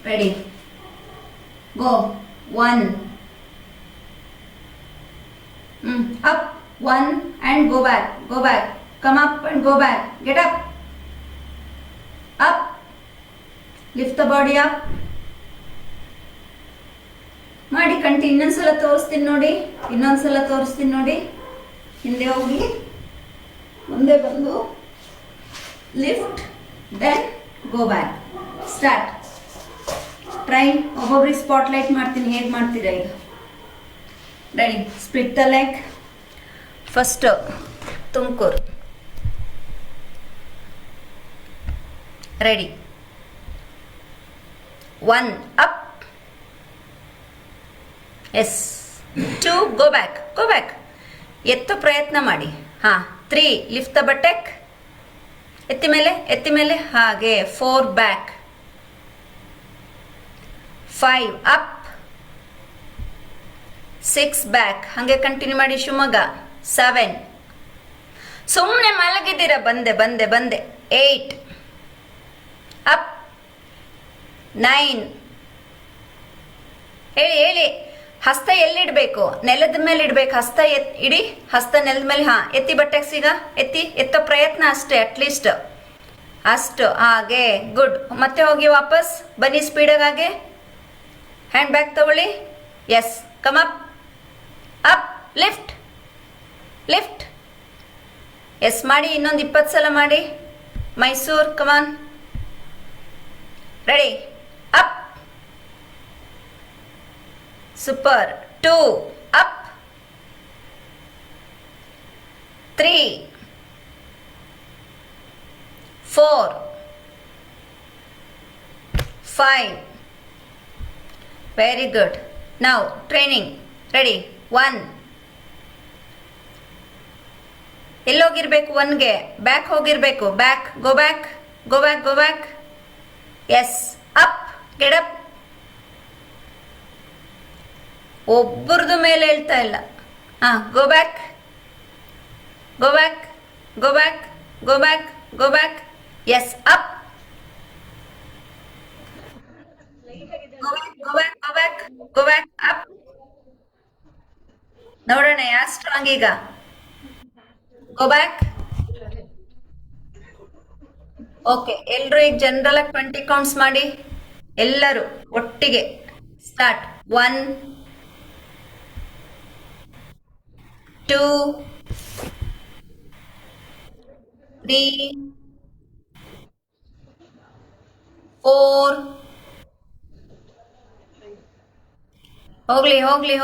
ready, go. 1, up. 1 and go back, go back. Come up and go back. Get up, up. Lift the body up. ಮಾಡಿ continue. ಇನ್ನೊಂದ್ಸಲ ತೋರಿಸ್ತೀನಿ ನೋಡಿ, ಇನ್ನೊಂದ್ಸಲ ತೋರಿಸ್ತೀನಿ ನೋಡಿ. ಹಿಂದೆ ಹೋಗಿ, ಮುಂದೆ ಬಂದು, lift, then go back. Start. Try. ಒಬ್ಬೊಬ್ರಿಗೆ ಸ್ಪಾಟ್ಲೈಟ್ ಮಾಡ್ತೀನಿ, ಹೇಗೆ ಮಾಡ್ತೀರಾ ಈಗ. Ready? Split the leg. First Tumakuru. Ready. 1 up. Yes. 2 go back. ಎತ್ತು ಪ್ರಯತ್ನ ಮಾಡಿ. 3 ಲಿಫ್ಟ್ ದ ಬಟೆಕ್. ಎತ್ತಿ ಮೇಲೆ ಹಾಗೆ. 4 ಬ್ಯಾಕ್. 5 ಅಪ್. 6 ಬ್ಯಾಕ್. ಹಾಗೆ ಕಂಟಿನ್ಯೂ ಮಾಡಿ ಶಿವಮೊಗ್ಗ. 7. ಸುಮ್ಮನೆ ಮಲಗಿದ್ದೀರಾ, ಬಂದೆ. 8 ಅಪ್. 9. ಹೇಳಿ. ಹಸ್ತ ಎಲ್ಲಿಡ್ಬೇಕು? ನೆಲದ ಮೇಲೆ ಇಡ್ಬೇಕು. ಹಸ್ತ ಇಡಿ. ಹಸ್ತ ನೆಲದ ಮೇಲೆ. ಎತ್ತಿ ಬಟ್ಟೆಗೆ ಈಗ ಎತ್ತೋ ಪ್ರಯತ್ನ ಅಷ್ಟೇ, ಅಟ್ಲೀಸ್ಟ್ ಅಷ್ಟು. ಹಾಗೆ ಗುಡ್. ಮತ್ತೆ ಹೋಗಿ ವಾಪಸ್ ಬನ್ನಿ ಸ್ಪೀಡಾಗಿ. ಹಾಗೆ ಹ್ಯಾಂಡ್ ಬ್ಯಾಗ್ ತಗೊಳ್ಳಿ. Yes. Come up. Lift. Yes ಮಾಡಿ. ಇನ್ನೊಂದು 20 ಸಲ ಮಾಡಿ. Mysuru. Come on. Ready. Up. Super. 2 up. 3 4 5. Very good. Now training. Ready. 1. ಎಲ್ಲೋಗಿರ್ಬೇಕು? 1ಗೆ ಬ್ಯಾಕ್ ಹೋಗಿರ್ಬೇಕು. Back. Go back. Yes. Up. Get up. ಒಬ್ಬರದು ಮೇಲೆ ಹೇಳ್ತಾ ಇಲ್ಲ. Go back. Yes. Up. Go back. Up. ನೋಡೋಣ ಯಾರು ಸ್ಟ್ರಾಂಗ್ ಈಗ. Go back. ಓಕೆ. ಎಲ್ಲರೂ ಈಗ ಜನರಲ್ ಆಗಿ 20 ಕೌಂಟ್ಸ್ ಮಾಡಿ. ಎಲ್ಲರೂ ಒಟ್ಟಿಗೆ ಸ್ಟಾರ್ಟ್. 1 2 3 4.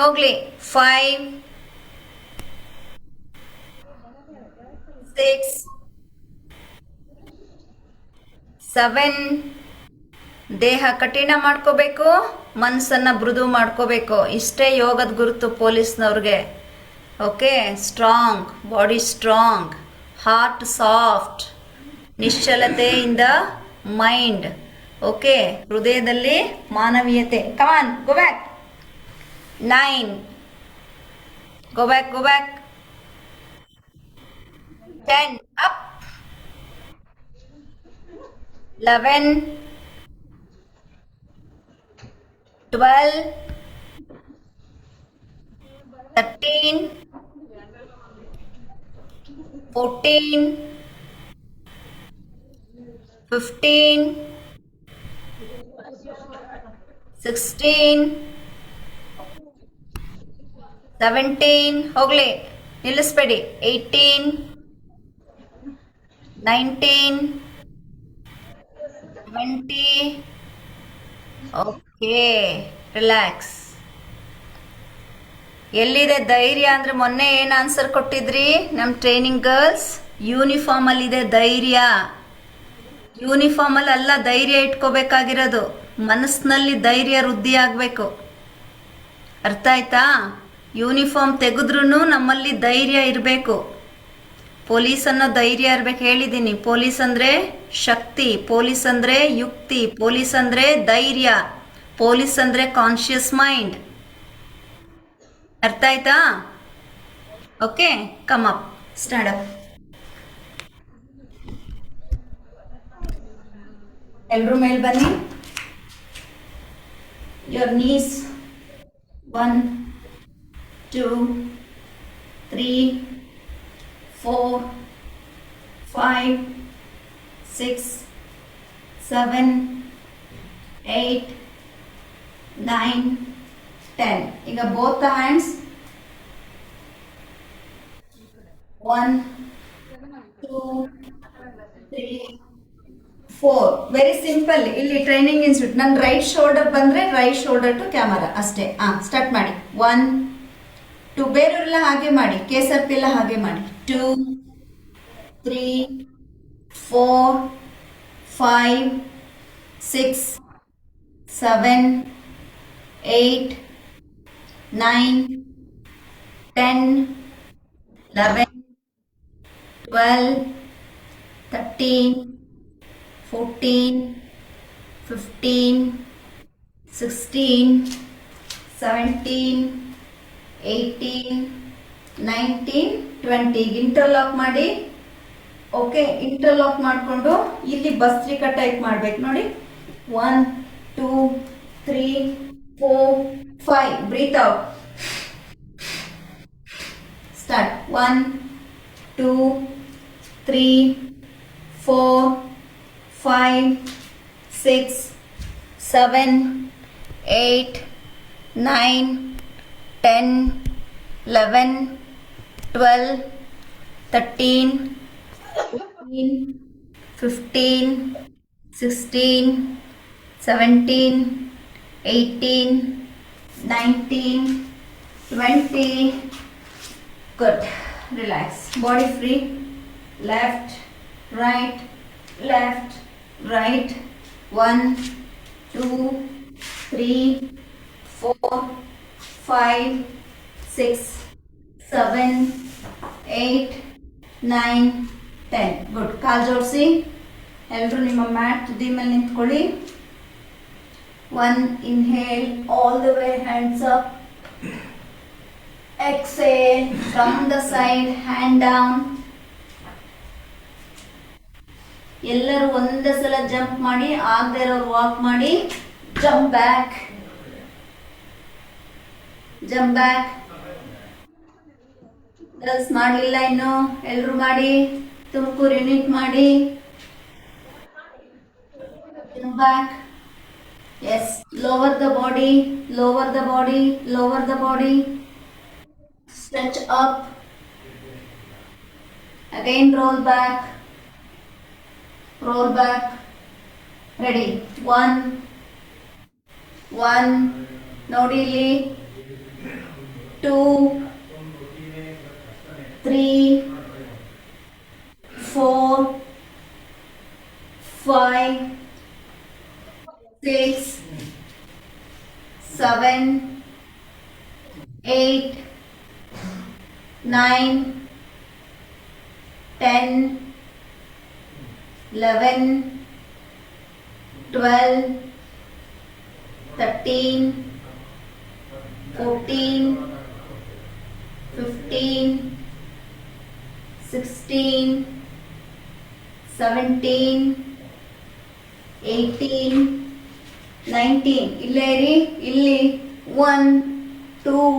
ಹೋಗ್ಲಿ. 5 6 7. ದೇಹ ಕಠಿಣ ಮಾಡ್ಕೋಬೇಕು, ಮನಸ್ಸನ್ನ ಮೃದು ಮಾಡ್ಕೋಬೇಕು. ಇಷ್ಟೇ ಯೋಗದ ಗುರುತು ಪೊಲೀಸ್ನವ್ರಿಗೆ. Okay. Strong body, strong heart, soft. ನಿಶ್ಚಲತೆ ಇನ್ ದ ಮೈಂಡ್. ಓಕೆ. ಹೃದಯದಲ್ಲಿ ಮಾನವೀಯತೆ. Come on. Go back. 9. Go back. 10 up. 11 12 13 14 15 16 17. ಹೋಗ್ಲಿ, ನಿಲ್ಲಿಸ್ಬೇಡಿ. 18 19 20. ಓಕೆ. ರಿಲ್ಯಾಕ್ಸ್. ಎಲ್ಲಿದೆ ಧೈರ್ಯ ಅಂದ್ರೆ ಮೊನ್ನೆ ಏನು ಆನ್ಸರ್ ಕೊಟ್ಟಿದ್ರಿ ನಮ್ಮ ಟ್ರೈನಿಂಗ್ ಗರ್ಲ್ಸ್? ಯೂನಿಫಾರ್ಮ್ ಅಲ್ಲಿ ಇದೆ ಧೈರ್ಯ. ಯೂನಿಫಾರ್ಮ್ ಅಲ್ಲಿ ಅಲ್ಲ ಧೈರ್ಯ ಇಟ್ಕೋಬೇಕಾಗಿರೋದು, ಮನಸ್ಸಿನಲ್ಲಿ ಧೈರ್ಯ ವೃದ್ಧಿ ಆಗ್ಬೇಕು. ಅರ್ಥ ಆಯ್ತಾ? ಯೂನಿಫಾರ್ಮ್ ತೆಗೆದ್ರೂ ನಮ್ಮಲ್ಲಿ ಧೈರ್ಯ ಇರಬೇಕು. ಪೊಲೀಸ್ ಅನ್ನೋ ಧೈರ್ಯ ಇರ್ಬೇಕು. ಹೇಳಿದ್ದೀನಿ, ಪೊಲೀಸ್ ಅಂದ್ರೆ ಶಕ್ತಿ, ಪೊಲೀಸ್ ಅಂದ್ರೆ ಯುಕ್ತಿ, ಪೊಲೀಸ್ ಅಂದ್ರೆ ಧೈರ್ಯ, ಪೊಲೀಸ್ ಅಂದ್ರೆ ಕಾನ್ಶಿಯಸ್ ಮೈಂಡ್. ಅರ್ಥ ಆಯ್ತಾ? Okay. Come up. Stand up. ಎಲ್ರೂ ಮೇಲ್ ಬನ್ನಿ. Your knees. 1 2 3 4 5 6 7 8 9 10. ಈಗ both the hands. 1 2 3 4. Very simple. ಇಲ್ಲಿ ಟ್ರೈನಿಂಗ್ ಇನ್ಸ್ಟಿಟ್ಯೂಟ್. ನನ್ನ ರೈಟ್ ಶೋಲ್ಡರ್ ಬಂದ್ರೆ ರೈಟ್ ಶೋಲ್ಡರ್ ಟು ಕ್ಯಾಮರಾ ಅಷ್ಟೇ. ಸ್ಟಾರ್ಟ್ ಮಾಡಿ. 1 2. ಬೇರೆಯವರೆಲ್ಲ ಹಾಗೆ ಮಾಡಿ, KSRP ಎಲ್ಲ ಹಾಗೆ ಮಾಡಿ. 2 3, 4, 5, 6, 7, 8, 9, 10, 11, 12, 13, 14, 15, 16, 17, 18, 19, 20 ಇಂಟರ್ಲಾಕ್ ಮಾಡಿ. ಓಕೆ, ಇಂಟರ್ಲಾಕ್ ಮಾಡಿಕೊಂಡು ಇಲ್ಲಿ ಭಸ್ತ್ರಿಕಾ ಟೈಪ್ ಮಾಡ್ಬೇಕು ನೋಡಿ. 1, 2, 3, 4, 5. Breathe out. Start. 1, 2, 3, 4, 5, 6, 7, 8, 9, 10, 11, 12, 13, 14, 15, 16, 17, 18, 19, 20. Good. Relax. Body free. Left, right, left, right. 1, 2, 3, 4, 5, 6, 7, 8, 9, 10. Good. ಕಾಲು ಜೋಡಿಸಿ. ಎಲ್ಲರೂ ನಿಮ್ಮ ಮ್ಯಾಟ್ ತುದಿ ಮೇಲೆ ನಿಂತ್ಕೊಳ್ಳಿ. 1, inhale all the way, hands up. Exhale from the side, hand down. ಎಲ್ಲರೂ ಒಂದೇ ಸಲ ಜಂಪ್ ಮಾಡಿ, ಆಗದೆ ಇರೋರು ವಾಕ್ ಮಾಡಿ. Jump back, jump back. Girls ಮಾಡಲಿಲ್ಲ ಇನ್ನು, ಎಲ್ಲರೂ ಮಾಡಿ. ತುಮಕೂರು ಯೂನಿಟ್ ಮಾಡಿ. Jump back. Yes. Lower the body, lower the body, lower the body. Stretch up. Again roll back. Roll back. Ready. 1. ನೋಡಿ ಇಲ್ಲಿ. 2, 3, 4, 5, 6, 7, 8, 9, 10, 11, 12, 13, 14, 15, 16, 17, 18, 19. ಇಲ್ಲೇ ಇರಿ. ಇಲ್ಲಿ 1, 2,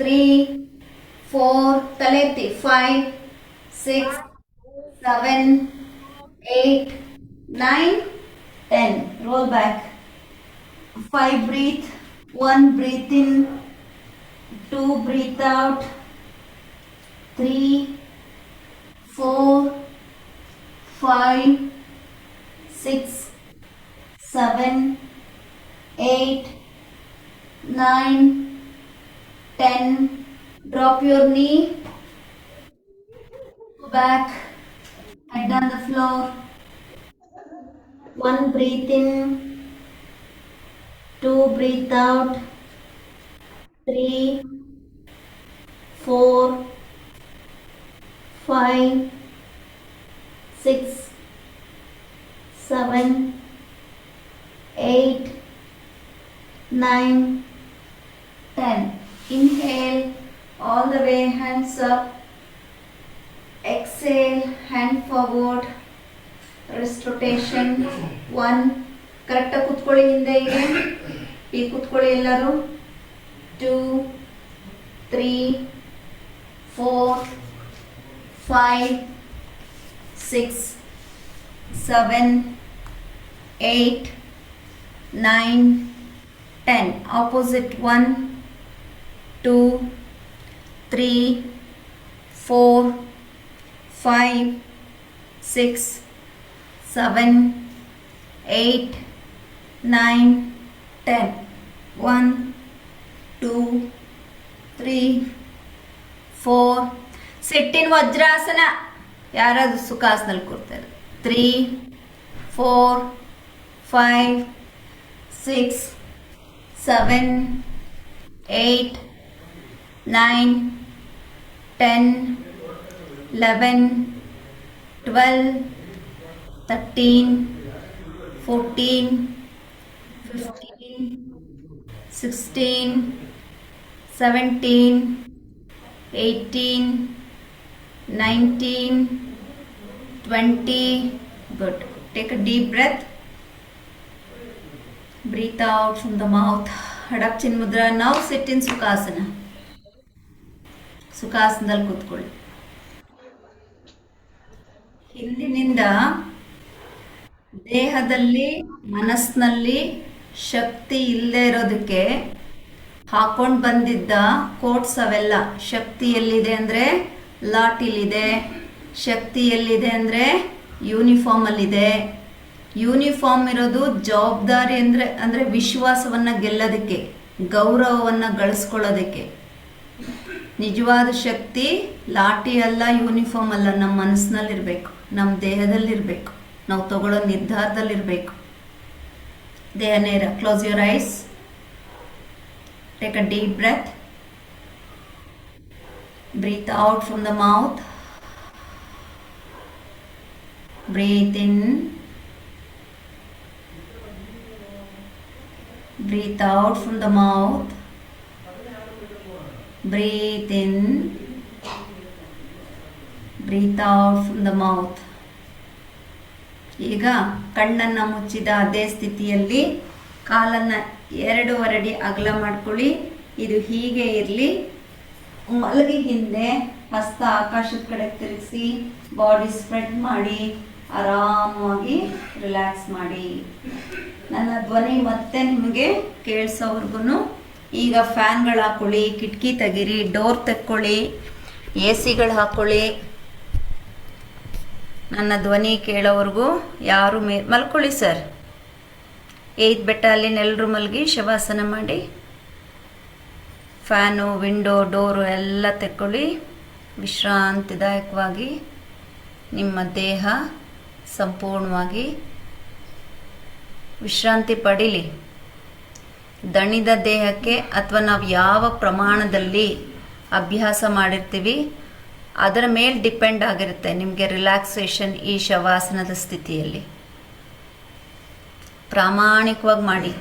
3, 4, ತಲೆ ಎತ್ತಿ. 5, 6, 7, 8, 9, 10. Roll back. 5 breathe. 1 breathe in. 2 breathe out. 3, 4, 5, 6, 7, 8, 9, 10. Drop your knee. Go back. Head on the floor. 1 breathe in. 2 breathe out. 3, 4, 5, 6, 7, 8, 9, 10. Inhale all the way, hands up. Exhale, hand forward. Wrist rotation. 1. ಕರೆಕ್ಟಾಗಿ ಕೂತ್ಕೊಳ್ಳಿ. ಹಿಂದೆ ಈಗ ಕೂತ್ಕೊಳ್ಳಿ ಎಲ್ಲರೂ. 2, 3, 4, 5, 6, 7, 8, 9, 10. Opposite. 1, 2, 3, 4, 5, 6, 7, 8, 9, 10. 1, 2, 3, 4. Sit in Vajrasana. ಯಾರಾದರೂ ಸುಖಾಸನಲ್ಲಿ ಕೂರ್ತಾರೆ. 3, 4, 5, 6, 7, 8, 9, 10, 11, 12, 13, 14, 15, 16, 17, 18, 19, 20. Good. Take a deep breath. Breathe out from the mouth. Hadap Chin Mudra. Now sit in Sukhasana. ಸುಖಾಸನದಲ್ಲಿ ಕೂತ್ಕೊಳ್ಳಿ. ಹಿಂದಿನಿಂದ ದೇಹದಲ್ಲಿ ಮನಸ್ಸಿನಲ್ಲಿ ಶಕ್ತಿ ಇಲ್ಲದೆ ಇರೋದಕ್ಕೆ ಹಾಕೊಂಡು ಬಂದಿದ್ದ ಕೋಟ್ಸ್ ಅವೆಲ್ಲ ಶಕ್ತಿ ಎಲ್ಲಿದೆ ಅಂದರೆ ಲಾಟಿಲಿದೆ, ಶಕ್ತಿ ಎಲ್ಲಿದೆ ಅಂದರೆ ಯೂನಿಫಾರ್ಮಲ್ಲಿದೆ. ಯೂನಿಫಾರ್ಮ್ ಇರೋದು ಜವಾಬ್ದಾರಿ ಅಂದರೆ ವಿಶ್ವಾಸವನ್ನು ಗೆಲ್ಲೋದಕ್ಕೆ, ಗೌರವವನ್ನು ಗಳಿಸ್ಕೊಳ್ಳೋದಕ್ಕೆ. ನಿಜವಾದ ಶಕ್ತಿ ಲಾಟಿ ಅಲ್ಲ, ಯೂನಿಫಾರ್ಮ್ ಅಲ್ಲ, ನಮ್ಮ ಮನಸ್ಸಿನಲ್ಲಿರಬೇಕು, ನಮ್ಮ ದೇಹದಲ್ಲಿರಬೇಕು, ನಾವು ತಗೊಳ್ಳೋ ನಿರ್ಧಾರದಲ್ಲಿರಬೇಕು. ದೇಹ ನೇರ. Close your eyes. Take a deep breath. Breathe out from the mouth. Breathe in. Breathe out from the mouth. Breathe in, breathe out from the mouth. ಈಗ ಕಣ್ಣನ್ನು ಮುಚ್ಚಿದ ಅದೇ ಸ್ಥಿತಿಯಲ್ಲಿ ಕಾಲನ್ನು 2.5 ಅಡಿ ಅಗಲ ಮಾಡ್ಕೊಳ್ಳಿ. ಇದು ಹೀಗೆ ಇರಲಿ. ಮಲಗಿ ಹಿಂದೆ ಹಸ್ತ ಆಕಾಶದ ಕಡೆ ತಿರುಗಿಸಿ ಬಾಡಿ ಸ್ಪ್ರೆಡ್ ಮಾಡಿ ಆರಾಮಾಗಿ ರಿಲ್ಯಾಕ್ಸ್ ಮಾಡಿ. ನನ್ನ ಧ್ವನಿ ಮತ್ತೆ ನಿಮಗೆ ಕೇಳಿಸೋವರೆಗೂ ಈಗ ಫ್ಯಾನ್ಗಳು ಹಾಕ್ಕೊಳ್ಳಿ, ಕಿಟಕಿ ತೆಗೀರಿ, ಡೋರ್ ತೆಕ್ಕೊಳ್ಳಿ, ಎ ಸಿಗಳು ಹಾಕ್ಕೊಳ್ಳಿ. ನನ್ನ ಧ್ವನಿ ಕೇಳೋವರೆಗೂ ಯಾರು ಮಲ್ಕೊಳ್ಳಿ ಸರ್. 8 ಬೆಟ್ಟ ಅಲ್ಲಿ ನೆಲ್ಲರು ಮಲಗಿ ಶವಾಸನ ಮಾಡಿ. ಫ್ಯಾನು, ವಿಂಡೋ, ಡೋರು ಎಲ್ಲ ತೆಕ್ಕೊಳ್ಳಿ. ವಿಶ್ರಾಂತಿದಾಯಕವಾಗಿ ನಿಮ್ಮ ದೇಹ ಸಂಪೂರ್ಣವಾಗಿ ವಿಶ್ರಾಂತಿ ಪಡೀಲಿ. ದಣಿದ ದೇಹಕ್ಕೆ ಅಥವಾ ನಾವು ಯಾವ ಪ್ರಮಾಣದಲ್ಲಿ ಅಭ್ಯಾಸ ಮಾಡಿರ್ತೀವಿ ಅದರ ಮೇಲೆ ಡಿಪೆಂಡ್ ಆಗಿರುತ್ತೆ ನಿಮಗೆ ರಿಲ್ಯಾಕ್ಸೇಷನ್. ಈ ಶವಾಸನದ ಸ್ಥಿತಿಯಲ್ಲಿ ಪ್ರಾಮಾಣಿಕವಾಗಿ ಮಾಡಿ.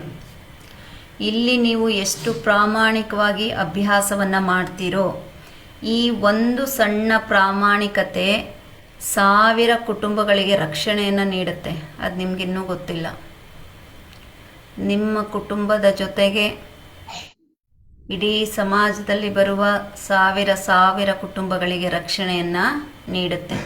ಇಲ್ಲಿ ನೀವು ಎಷ್ಟು ಪ್ರಾಮಾಣಿಕವಾಗಿ ಅಭ್ಯಾಸವನ್ನು ಮಾಡ್ತೀರೋ, ಈ ಒಂದು ಸಣ್ಣ ಪ್ರಾಮಾಣಿಕತೆ 1000 ಕುಟುಂಬಗಳಿಗೆ ರಕ್ಷಣೆಯನ್ನು ನೀಡುತ್ತೆ. ಅದು ನಿಮಗಿನ್ನೂ ಗೊತ್ತಿಲ್ಲ. ನಿಮ್ಮ ಕುಟುಂಬದ ಜೊತೆಗೆ ಇಡೀ ಸಮಾಜದಲ್ಲಿ ಬರುವ 1000 ಕುಟುಂಬಗಳಿಗೆ ರಕ್ಷಣೆಯನ್ನು ನೀಡುತ್ತೆ.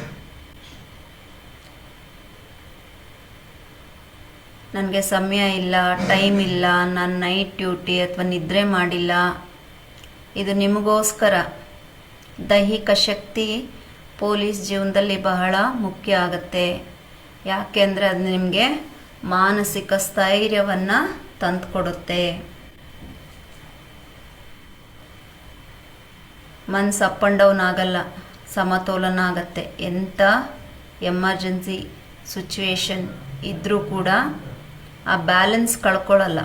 ನನಗೆ ಸಮಯ ಇಲ್ಲ, ಟೈಮ್ ಇಲ್ಲ, ನಾನು ನೈಟ್ ಡ್ಯೂಟಿ ಅಥವಾ ನಿದ್ರೆ ಮಾಡಿಲ್ಲ, ಇದು ನಿಮಗೋಸ್ಕರ. ದೈಹಿಕ ಶಕ್ತಿ ಪೊಲೀಸ್ ಜೀವನದಲ್ಲಿ ಬಹಳ ಮುಖ್ಯ ಆಗುತ್ತೆ. ಯಾಕೆಂದರೆ ಅದು ನಿಮಗೆ ಮಾನಸಿಕ ಸ್ಥೈರ್ಯವನ್ನು ತಂದುಕೊಡುತ್ತೆ. ಮನಸ್ಸು ಅಪ್ ಆ್ಯಂಡ್ ಡೌನ್ ಆಗಲ್ಲ, ಸಮತೋಲನ ಆಗತ್ತೆ. ಎಂಥ ಎಮರ್ಜೆನ್ಸಿ ಸಿಚುವೇಶನ್ ಇದ್ದರೂ ಕೂಡ ಆ ಬ್ಯಾಲೆನ್ಸ್ ಕಳ್ಕೊಳ್ಳಲ್ಲ.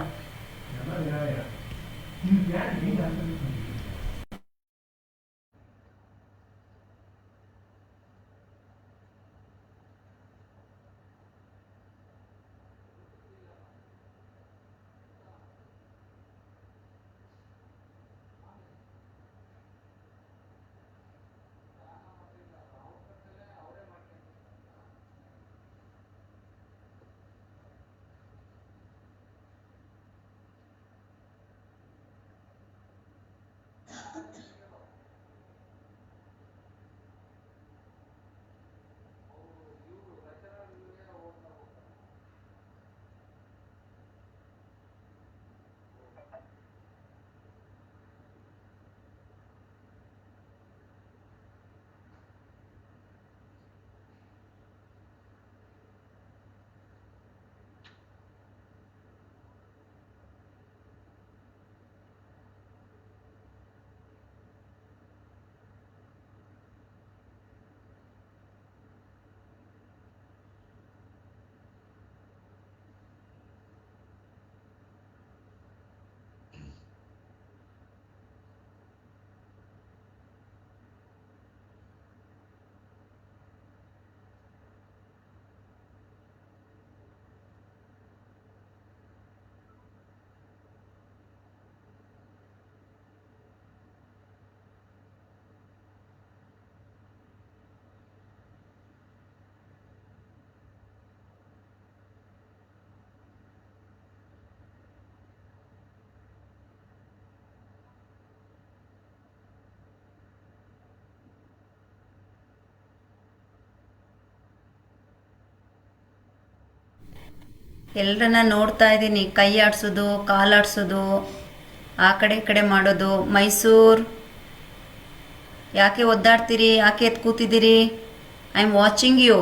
ಎಲ್ಲರನ್ನ ನೋಡ್ತಾ ಇದ್ದೀನಿ, ಕೈ ಆಡ್ಸೋದು, ಕಾಲಾಡ್ಸೋದು, ಆ ಕಡೆ ಈ ಕಡೆ ಮಾಡೋದು. ಮೈಸೂರ್, ಯಾಕೆ ಒದ್ದಾಡ್ತೀರಿ? ಯಾಕೆ ಎದ್ದು ಕೂತಿದ್ದೀರಿ? I am watching you.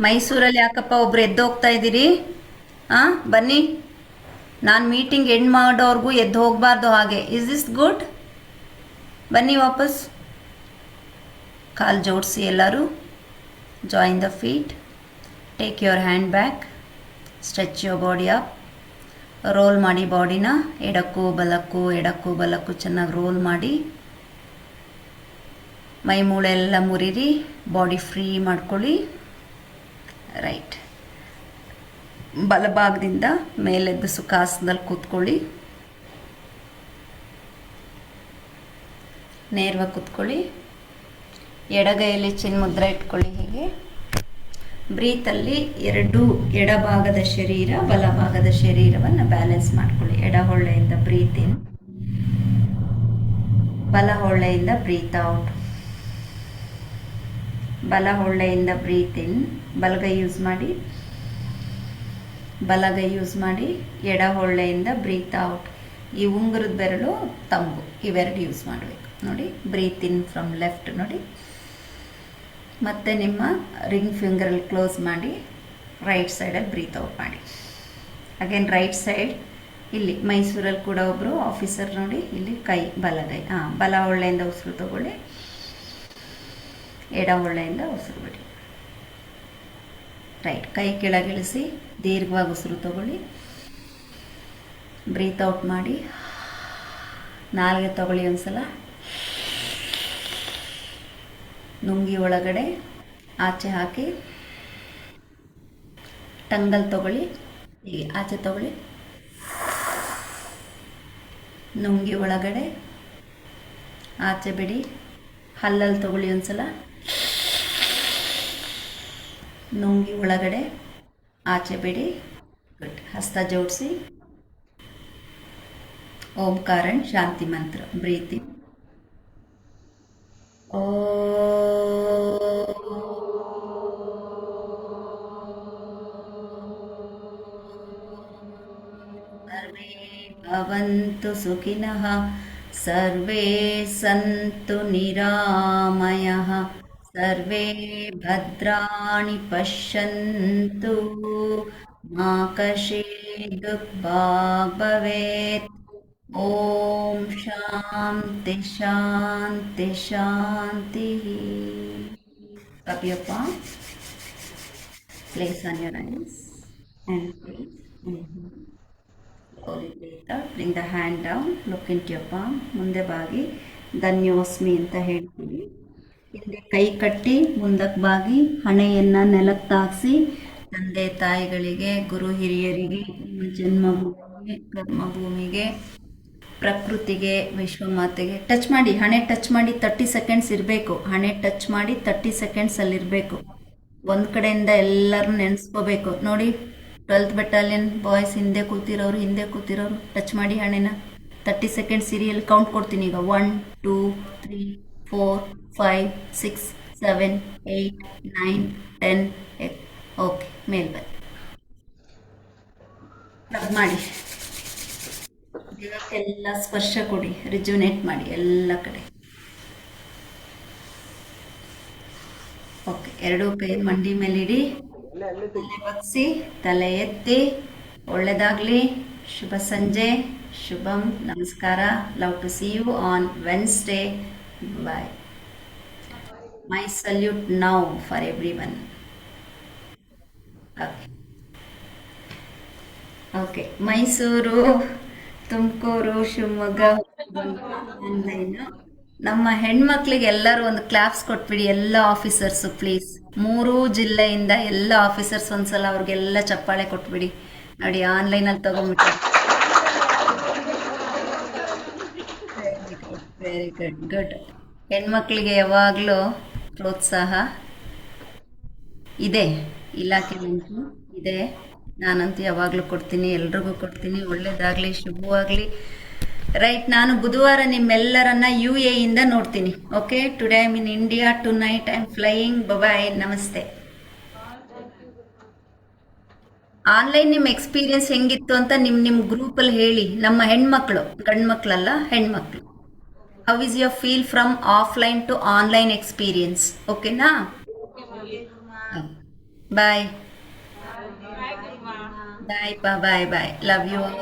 ಮೈಸೂರಲ್ಲಿ ಯಾಕಪ್ಪ ಒಬ್ರು ಎದ್ದು ಹೋಗ್ತಾ ಇದ್ದೀರಿ? ಬನ್ನಿ. ನಾನು ಮೀಟಿಂಗ್ ಎಂಡ್ ಮಾಡೋರ್ಗೂ ಎದ್ದು ಹೋಗಬಾರ್ದು ಹಾಗೆ. Is this good? ಬನ್ನಿ ವಾಪಸ್. ಕಾಲು ಜೋಡಿಸಿ ಎಲ್ಲರೂ. Join the feet. Take your hand back. Stretch your body up. Roll ಮಾಡಿ ಬಾಡಿನ ಎಡಕ್ಕೂ ಬಲಕ್ಕೂ ಎಡಕ್ಕೂ ಬಲಕ್ಕೂ ಚೆನ್ನಾಗಿ ರೋಲ್ ಮಾಡಿ. ಮೈ ಮೂಳೆ ಎಲ್ಲ ಮುರಿರಿ. ಬಾಡಿ ಫ್ರೀ ಮಾಡ್ಕೊಳ್ಳಿ. ರೈಟ್. ಬಲಭಾಗದಿಂದ ಮೇಲೆದ್ದು ಸುಖಾಸನದಲ್ಲಿ ಕೂತ್ಕೊಳ್ಳಿ. ನೇರವಾಗಿ ಕೂತ್ಕೊಳ್ಳಿ. ಎಡಗೈಯಲ್ಲಿ ಚಿನ್ಮುದ್ರೆ ಇಟ್ಕೊಳ್ಳಿ. ಹೀಗೆ ಬ್ರೀತಲ್ಲಿ ಎರಡು ಎಡಭಾಗದ ಶರೀರ ಬಲಭಾಗದ ಶರೀರವನ್ನು ಬ್ಯಾಲೆನ್ಸ್ ಮಾಡ್ಕೊಳ್ಳಿ. ಎಡ ಹೊಳ್ಳೆಯಿಂದ ಬ್ರೀತ್ ಇನ್, ಬಲ ಹೊಳ್ಳೆಯಿಂದ ಬ್ರೀತ್ ಔಟ್. ಬಲ ಹೊಳ್ಳೆಯಿಂದ ಬ್ರೀತ್ ಇನ್, ಬಲಗೈ ಯೂಸ್ ಮಾಡಿ. ಬಲಗೈ ಯೂಸ್ ಮಾಡಿ. ಎಡ ಹೊಳ್ಳೆಯಿಂದ ಬ್ರೀತ್ ಔಟ್. ಈ ಉಂಗುರದ ಬೆರಳು, ತಂಬು, ಇವೆರಡು ಯೂಸ್ ಮಾಡಬೇಕು ನೋಡಿ. ಬ್ರೀತ್ ಇನ್ ಫ್ರಮ್ ಲೆಫ್ಟ್ ನೋಡಿ. ಮತ್ತು ನಿಮ್ಮ ರಿಂಗ್ ಫಿಂಗರಲ್ಲಿ ಕ್ಲೋಸ್ ಮಾಡಿ ರೈಟ್ ಸೈಡಲ್ಲಿ ಬ್ರೀತ್ ಔಟ್ ಮಾಡಿ. Again right side. ಇಲ್ಲಿ ಮೈಸೂರಲ್ಲಿ ಕೂಡ ಒಬ್ಬರು ಆಫೀಸರ್ ನೋಡಿ, ಇಲ್ಲಿ ಕೈ ಬಲಗೈ. ಬಲ ಹೊಳ್ಳೆಯಿಂದ ಉಸಿರು ತಗೊಳ್ಳಿ. ಎಡ ಹೊಳ್ಳೆಯಿಂದ ಉಸಿರು ಬಿಡಿ. ರೈಟ್. ಕೈ ಕೆಳಗಿಳಿಸಿ ದೀರ್ಘವಾಗಿ ಉಸಿರು ತಗೊಳ್ಳಿ. ಬ್ರೀತ್ ಔಟ್ ಮಾಡಿ. ನಾಲ್ಗೆ ತಗೊಳ್ಳಿ ಒಂದ್ಸಲ. ನುಂಗಿ ಒಳಗಡೆ ಆಚೆ ಹಾಕಿ. ಟಂಗಲ್ ತಗೊಳ್ಳಿ. ಹೀಗೆ ಆಚೆ ತಗೊಳ್ಳಿ. ನುಂಗಿ ಒಳಗಡೆ ಆಚೆ ಬಿಡಿ. ಹಲ್ಲಲ್ಲಿ ತಗೊಳ್ಳಿ ಒಂದ್ಸಲ. ನುಂಗಿ ಒಳಗಡೆ ಆಚೆ ಬಿಡಿ. ಗುಡ್. ಹಸ್ತ ಜೋಡಿಸಿ. ಓಂಕಾರನ್ ಶಾಂತಿ ಮಂತ್ರ. ಬ್ರೀತ್ ಇನ್. ಓ ಸರ್ವೇ ಭವಂತು ಸುಖಿನಃ, ಸರ್ವೇ ಸಂತು ನಿರಾಮಯಃ, ಸರ್ವೇ ಭದ್ರಾಣಿ ಪಶ್ಯಂತು, ಮಾ ಕಶ್ಚಿತ್ ದುಃಖಭಾಗ್ ಭವೇತ್. ಓಂ ಶಾಂತಿ ಶಾಂತಿ ಶಾಂತಿ. Rub your palm, place on your eyes and breathe. Slowly breathe out. Bring the hand down. Look into your palm. ಮುಂದೆ ಬಾಗಿ ಧನ್ಯೋಸ್ಮಿ ಅಂತ ಹೇಳ್ತೀವಿ. ಹಿಂದೆ ಕೈ ಕಟ್ಟಿ ಮುಂದಕ್ಕೆ ಬಾಗಿ ಹಣೆಯನ್ನು ನೆಲಕ್ಕೆ ತಾಗಿಸಿ ತಂದೆ ತಾಯಿಗಳಿಗೆ, ಗುರು ಹಿರಿಯರಿಗೆ, ನಿಮ್ಮ ಜನ್ಮಭೂಮಿಗೆ, ಕರ್ಮಭೂಮಿಗೆ, ಪ್ರಕೃತಿಗೆ, ವಿಶ್ವಮಾತೆಗೆ ಟಚ್ ಮಾಡಿ. ಹಣೆ ಟಚ್ ಮಾಡಿ 30 ಸೆಕೆಂಡ್ಸ್ ಇರಬೇಕು. ಹಣೆ ಟಚ್ ಮಾಡಿ 30 ಸೆಕೆಂಡ್ಸ್ ಅಲ್ಲಿರಬೇಕು. ಒಂದು ಕಡೆಯಿಂದ ಎಲ್ಲರೂ ನೆನೆಸ್ಕೋಬೇಕು. ನೋಡಿ, 12th ಬೆಟಾಲಿಯನ್ ಬಾಯ್ಸ್ ಹಿಂದೆ ಕೂತಿರೋರು ಟಚ್ ಮಾಡಿ ಹಣೆನ. 30 ಸೆಕೆಂಡ್ಸ್ ಸೀರಿಯಲ್ ಕೌಂಟ್ ಕೊಡ್ತೀನಿ ಈಗ. 1 2 3 4 5 6 7 8 9 10. ಓಕೆ, ಮೇಲ್ ಬನ್ನಿ. ರಬ್ ಮಾಡಿ, ದೇಹಕ್ಕೆಲ್ಲ ಸ್ಪರ್ಶ ಕೊಡಿ, ರಿಜುನೇಟ್ ಮಾಡಿ ಎಲ್ಲ ಕಡೆ. ಓಕೆ, ಎರಡೂ ಕೈ ಮಂಡಿ ಮೇಲಿಡಿ, ತಲೆ ಬಗ್ಸಿ, ತಲೆ ಎತ್ತಿ. ಒಳ್ಳೆಯದಾಗಲಿ. ಶುಭ ಸಂಜೆ. ಶುಭಂ. ನಮಸ್ಕಾರ. Love to see you on Wednesday. Bye. My salute now for everyone. Okay okay. Mysuru, Tumakuru, Shivamogga, online. ನಮ್ಮ ಹೆಣ್ಮಕ್ಳಿಗೆ ಎಲ್ಲರೂ ಒಂದು ಕ್ಲಾಪ್ಸ್ ಕೊಟ್ಬಿಡಿ, ಎಲ್ಲ ಆಫೀಸರ್ಸು ಪ್ಲೀಸ್. 3 ಜಿಲ್ಲೆಯಿಂದ ಎಲ್ಲ ಆಫೀಸರ್ಸ್ ಒಂದ್ಸಲ ಅವ್ರಿಗೆಲ್ಲ ಚಪ್ಪಾಳೆ ಕೊಟ್ಬಿಡಿ. ನೋಡಿ, ಆನ್ಲೈನಲ್ಲಿ ತಗೊಂಡ್ಬಿಟ್ಟು. Very good good. ಹೆಣ್ಮಕ್ಳಿಗೆ ಯಾವಾಗಲೂ ಪ್ರೋತ್ಸಾಹ ಇದೆ, ಇಲಾಖೆ ಮಂತ್ರಿ ಇದೆ. ನಾನಂತೂ ಯಾವಾಗಲೂ ಕೊಡ್ತೀನಿ, ಎಲ್ರಿಗೂ ಕೊಡ್ತೀನಿ. ಒಳ್ಳೇದಾಗಲಿ, ಶುಭವಾಗಲಿ. ರೈಟ್, ನಾನು ಬುಧವಾರ ನಿಮ್ಮೆಲ್ಲರನ್ನ UAE ಇಂದ ನೋಡ್ತೀನಿ. Okay, today I in India, tonight I am flying. Bye, ನಮಸ್ತೆ. ಆನ್ಲೈನ್ ನಿಮ್ಮ ಎಕ್ಸ್ಪೀರಿಯನ್ಸ್ ಹೆಂಗಿತ್ತು ಅಂತ ನಿಮ್ಮ ಗ್ರೂಪಲ್ಲಿ ಹೇಳಿ. ನಮ್ಮ ಹೆಣ್ಮಕ್ಳು, ಗಂಡ್ಮಕ್ಳಲ್ಲ, ಹೆಣ್ಮಕ್ಳು. How is your feel from offline to online experience? ಓಕೆನಾ? Bye bye bye bye. Love you all.